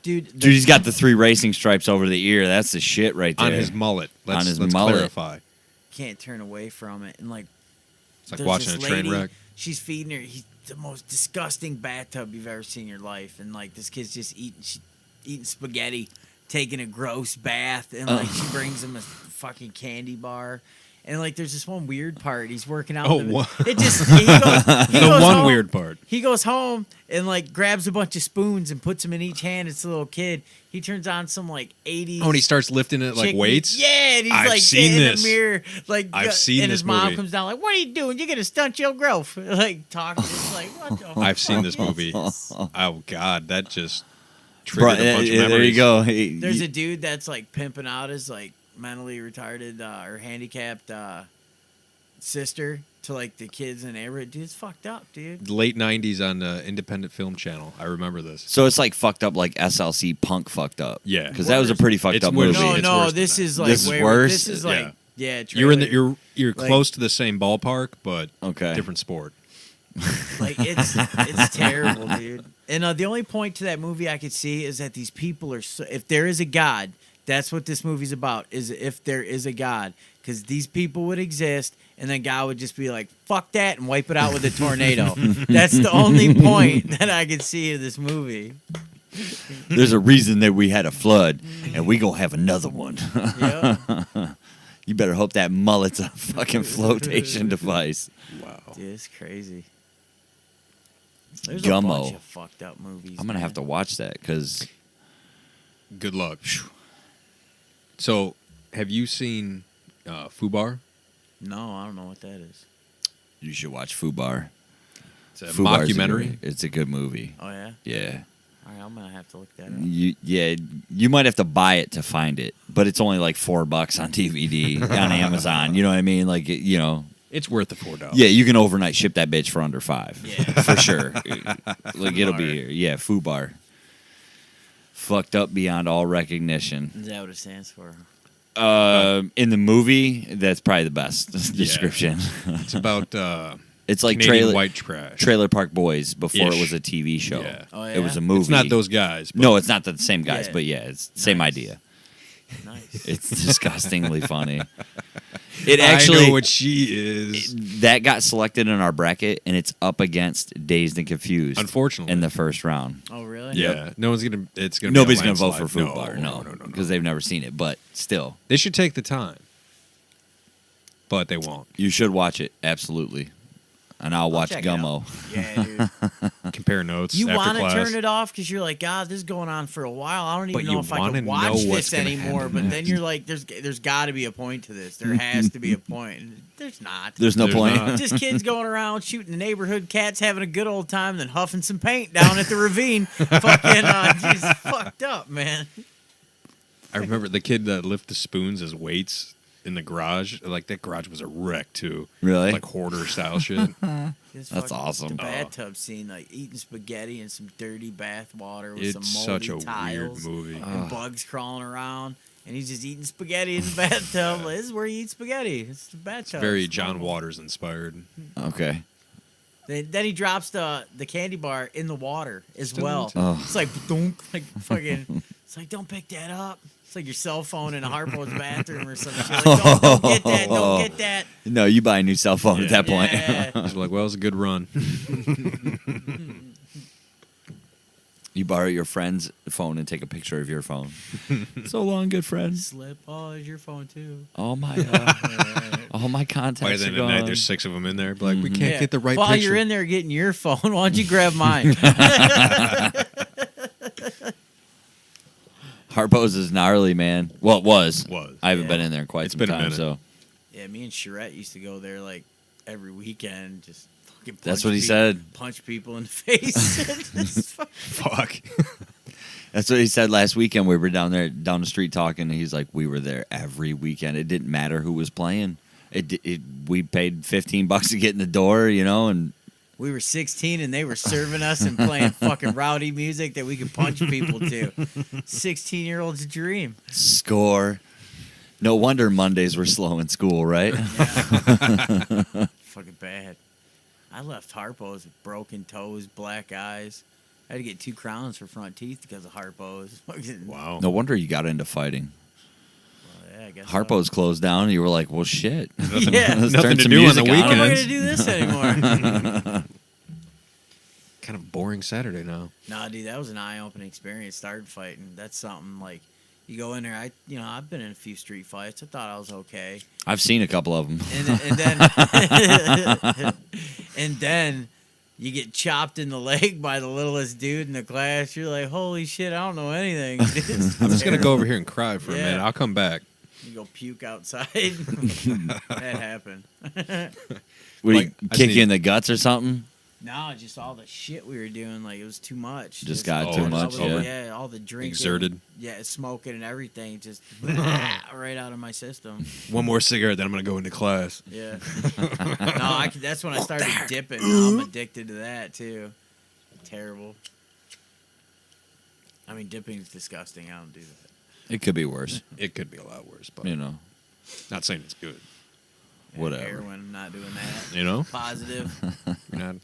Dude, Dude, he's got the 3 racing stripes over the ear. That's the shit right there. on his mullet. Let's his mullet. clarify. can't turn away from it. And like, It's like there's watching a this train lady, wreck. She's feeding her. He's the most disgusting bathtub you've ever seen in your life. And like, this kid's just eating spaghetti, taking a gross bath, and like she brings him a fucking candy bar. And like, there's this one weird part. He's working out. Oh, in the, what? it just he goes The one home, weird part. He goes home and like grabs a bunch of spoons and puts them in each hand. It's a little kid. He turns on some like 80s. Oh, and he starts lifting it like chick- weights? Yeah, and he's I've like seen in this. the mirror, like I've seen and this his mom movie. comes down like, "What are you doing? You're gonna stunt your growth." Like talking, it's like, what the I've seen this movie. Oh, God. That just triggered a bunch of memories. There you go. There's a dude that's like pimping out his like mentally retarded or handicapped sister to like the kids in the neighborhood. Dude, it's fucked up, dude. Late 90s on the Independent Film Channel. I remember this. So it's like fucked up, like SLC Punk fucked up. Yeah. because that was a pretty fucked It's up worse. movie. It's No, worse than this that. is like This is way worse? This is like yeah, You're in the trailer. you're Like- close to the same ballpark, but Okay. different sport. Like it's terrible, dude. And the only point to that movie I could see is that these people are so, if there is a God, that's what this movie's about, is if there is a God, because these people would exist and then God would just be like, fuck that, and wipe it out with a tornado. That's the only point that I could see of this movie. There's a reason that we had a flood, and we gonna have another one. Yeah. You better hope that mullet's a fucking flotation device. Wow. Dude, it's crazy. There's Gummo. a bunch of fucked up movies. I'm gonna have to watch that because Good luck. So, have you seen Fubar? No, I don't know what that is. you should watch Fubar. It's a Fubar's mockumentary. It's a good movie. Oh yeah. Yeah. All right, I'm gonna have to look that up. You might have to buy it to find it, but it's only like $4 on DVD on Amazon. You know what I mean? Like It's worth the $4. yeah, you can overnight ship that bitch for under $5. Yeah. For sure. Like it'll be here. Yeah, Fubar. Fucked up beyond all recognition. Is that what it stands for? In the movie, that's probably the best description. It's about It's like Canadian white trash. Trailer Park Boys before Ish. it was a TV show. Yeah. Oh, It was yeah? a movie. It's not those guys. But No, it's not the same guys, Yeah. but yeah, it's the same Nice. idea. Nice. It's disgustingly funny. It I actually know what she is. that got selected in our bracket, and it's up against Dazed and Confused. Unfortunately. in the first round. Oh really? Yeah. No one's gonna. It's gonna. Nobody's be a gonna vote for landslide. Food Bar, No, because they've never seen it. But still, They should take the time. But they won't. you should watch it absolutely, and I'll watch check it out. Gummo. Yeah, dude. Compare notes. You after want to class. turn it off because you're like, God, this is going on for a while. I don't But even you know if I wanna can know watch what's this gonna anymore. happen But then you're like, there's got to be a point to this. There has to be a point. And there's not. There's no There's point. not. Just kids going around shooting the neighborhood cats, having a good old time, then huffing some paint down at the ravine. Fucking just fucked up, man. I remember the kid that lifted the spoons as weights in the garage. Like that garage was a wreck too. Really? Like hoarder style shit. This That's fucking- awesome. The bathtub scene, like eating spaghetti in some dirty bath water with It's some moldy such a tiles weird movie. and bugs crawling around, and he's just eating spaghetti in the bathtub. Like, this is where you eat spaghetti. It's the bathtub. Very It's John normal. Waters inspired. Okay. Then he drops the candy bar in the water as well. Oh. It's like dunk, like fucking. It's like don't pick that up. It's like your cell phone in a Harpo's bathroom or some shit. Like, don't get that. Don't get that. No, you buy a new cell phone at Yeah. that point. Yeah. He's like, well, it was a good run. You borrow your friend's phone and take a picture of your phone. So long, good friends. Slip. Oh, is your phone too? All my contacts By the are end of the gone. night, there's 6 of them in there. Be like, we can't Yeah. get the right While picture. you're in there getting your phone, why don't you grab mine? Harpo's is gnarly, man. Well, it was. Was. I haven't Yeah. been in there in quite It's some been a time. minute. So Yeah, me and Charette used to go there like every weekend, just fucking. That's punch what he people- said. Punch people in the face. Just fuck- Fuck. that's what he said last weekend. We were down the street talking, and he's like, "We were there every weekend. It didn't matter who was playing. We paid $15 to get in the door, and We were 16 and they were serving us and playing fucking rowdy music that we could punch people to. 16-year-old's dream. score. No wonder Mondays were slow in school, right? Fucking bad. I left Harpo's with broken toes, black eyes. I had to get 2 crowns for front teeth because of Harpo's. Wow. No wonder you got into fighting. Well, yeah, I guess Harpo's closed down, and you were like, well, shit. Yeah. Let's Nothing turn to some do on music the So. How am I going weekends. to do this anymore? Kind of boring Saturday now. Nah, dude, that was an eye-opening experience. Started fighting. That's something like you go in there. I've been in a few street fights. I thought I was okay, I've seen a couple of them. and then and then you get chopped in the leg by the littlest dude in the class. You're like, holy shit, I don't know anything. I'm just gonna go over here and cry for a Yeah. minute. I'll come back. You go puke outside. That happened. Would Like, he I kick see- you in the guts or something? No, just all the shit we were doing, like it was too much. Just got too all much, the- yeah. all the drinking, Exerted. yeah, smoking and everything, just right out of my system. One more cigarette, then I'm gonna go into class. Yeah. No, that's when I started dipping. Now I'm addicted to that too. Terrible. I mean, dipping is disgusting. I don't do that. It could be worse. It could be a lot worse, but not saying it's good. Yeah, Whatever. Heroin, I'm not doing that. You know, Positive. you're not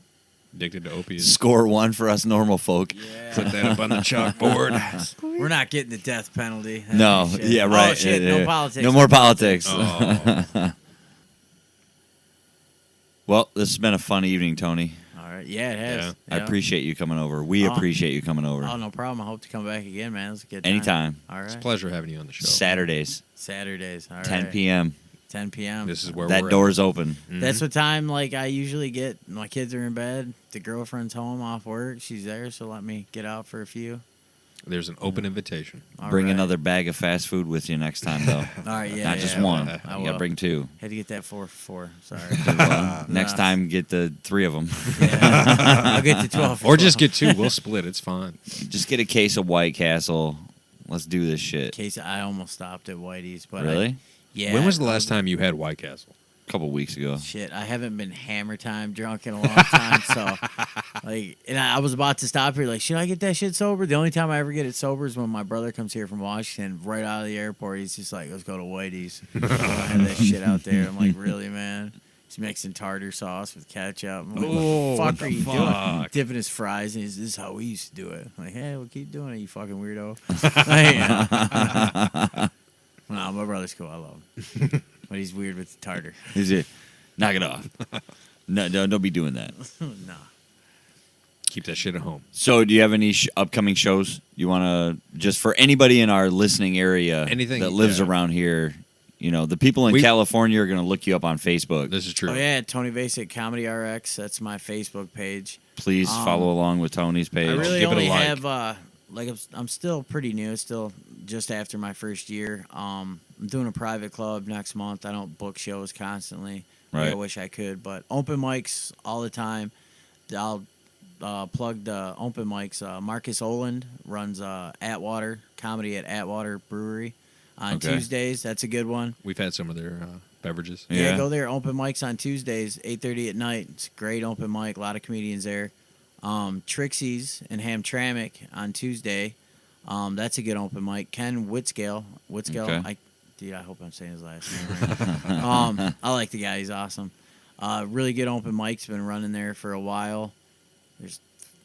addicted to opiates. Score 1 for us normal folk. Yeah. Put that up on the chalkboard. We're not getting the death penalty. That No, shit. yeah, right. Oh, shit, Yeah. no politics. No more politics. Oh. Well, this has been a fun evening, Tony. All right. Yeah, it has. I Yeah. appreciate you coming over. We Oh. appreciate you coming over. Oh, no problem. I hope to come back again, man. It was a good time. Anytime. All right. It's a pleasure having you on the show. Saturdays, Saturdays. All right. 10 p.m. 10 p.m. This is where That we're door's open. at. That's what time, like, I usually get. My kids are in bed. The girlfriend's home off work. She's there, so let me get out for a few. There's an open invitation. All Bring right. another bag of fast food with you next time, though. All right, yeah. Not just yeah, one. I You got will. to bring 2. Had to get that 4 for 4. Sorry. Next Nah. time, get the 3 of them. Yeah. I'll get the 12 for Or just 12. get 2. We'll split. It's fine. Just get a case of White Castle. Let's do this shit. Case I almost stopped at Whitey's, but Really? yeah. When was the last time you had White Castle? A couple weeks ago. Shit, I haven't been hammer time drunk in a long time, so like, and I was about to stop here. Like, should I get that shit sober? The only time I ever get it sober is when my brother comes here from Washington. Right out of the airport, he's just like, "Let's go to Whitey's." I have that shit out there. I'm like, really, man? He's mixing tartar sauce with ketchup. I'm like, Oh, what what the fuck the are you doing? fuck? Dipping his fries, and this is how we used to do it. I'm like, hey, we'll keep doing it, you fucking weirdo. No, my brother's cool. I love him, but he's weird with the tartar. Is it? Knock it off. No, don't be doing that. No. Keep that shit at home. So, do you have any upcoming shows you want to just for anybody in our listening area Anything, that lives yeah. around here? The people in California are going to look you up on Facebook. This is true. Oh yeah, Tony Vacek Comedy RX. That's my Facebook page. Please follow along with Tony's page. I really give it a only like. have I'm still pretty new. Still just after my first year. I'm doing a private club next month. I don't book shows constantly. Like I Right. wish I could, but open mics all the time. I'll plug the open mics. Marcus Oland runs Atwater Comedy at Atwater Brewery on Okay. Tuesdays. That's a good one. We've had some of their beverages. Yeah, Yeah. go there. Open mics on Tuesdays, 8:30 at night. It's a great open mic. A lot of comedians there. Trixie's in Hamtramck on Tuesday. That's a good open mic. Ken Whitscale. Okay. I hope I'm saying his last name right. I like the guy. He's awesome. Really good open mic's been running there for a while. There's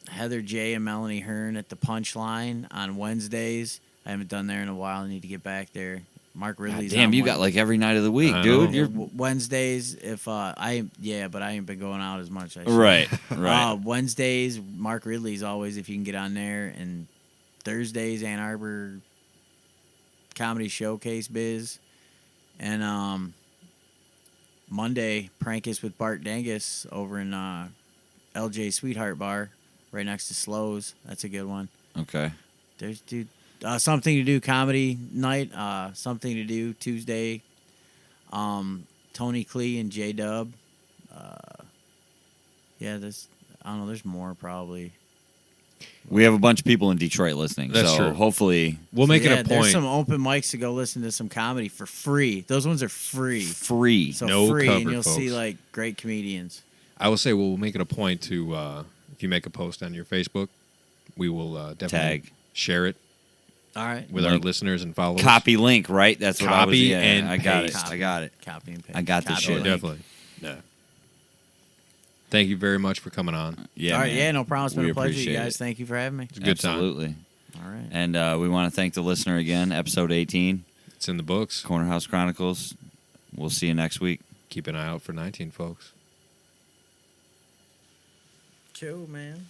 Heather J. and Melanie Hearn at the Punchline on Wednesdays. I haven't done there in a while. I need to get back there. Mark Ridley's Damn, on you Wed- got like every night of the week, I dude. know. You're Wednesdays. If but I ain't been going out as much. I should. right, right. Wednesdays, Mark Ridley's always if you can get on there, and Thursdays, Ann Arbor Comedy Showcase Biz, and Monday, Prankus with Bart Dangus over in LJ Sweetheart Bar, right next to Slows. That's a good one. Okay. There's something to do comedy night. Something to do Tuesday. Tony Klee and J Dub. Yeah, I don't know. There's more probably. We have a bunch of people in Detroit listening. That's so true. hopefully We'll make it a There's point. some open mics to go listen to some comedy for free. Those ones are free. free. So No free, cover, and you'll see folks. like great comedians. I will say we'll make it a point to, if you make a post on your Facebook, we will definitely Tag. share it All right. with our Link. listeners and followers. Copy link, right? That's what I was. Copy Yeah, and I got paste. it. I got it. Copy and paste. I got this Copy shit. Oh, link. definitely. Yeah. Thank you very much for coming on. Yeah. All right. man. Yeah, no problem. It's been We a pleasure, you appreciate guys. it. Thank you for having me. It's a good time. Absolutely. All right. And we want to thank the listener again. Episode 18, It's in the books. Corner House Chronicles. We'll see you next week. Keep an eye out for 19, folks. Chill, man.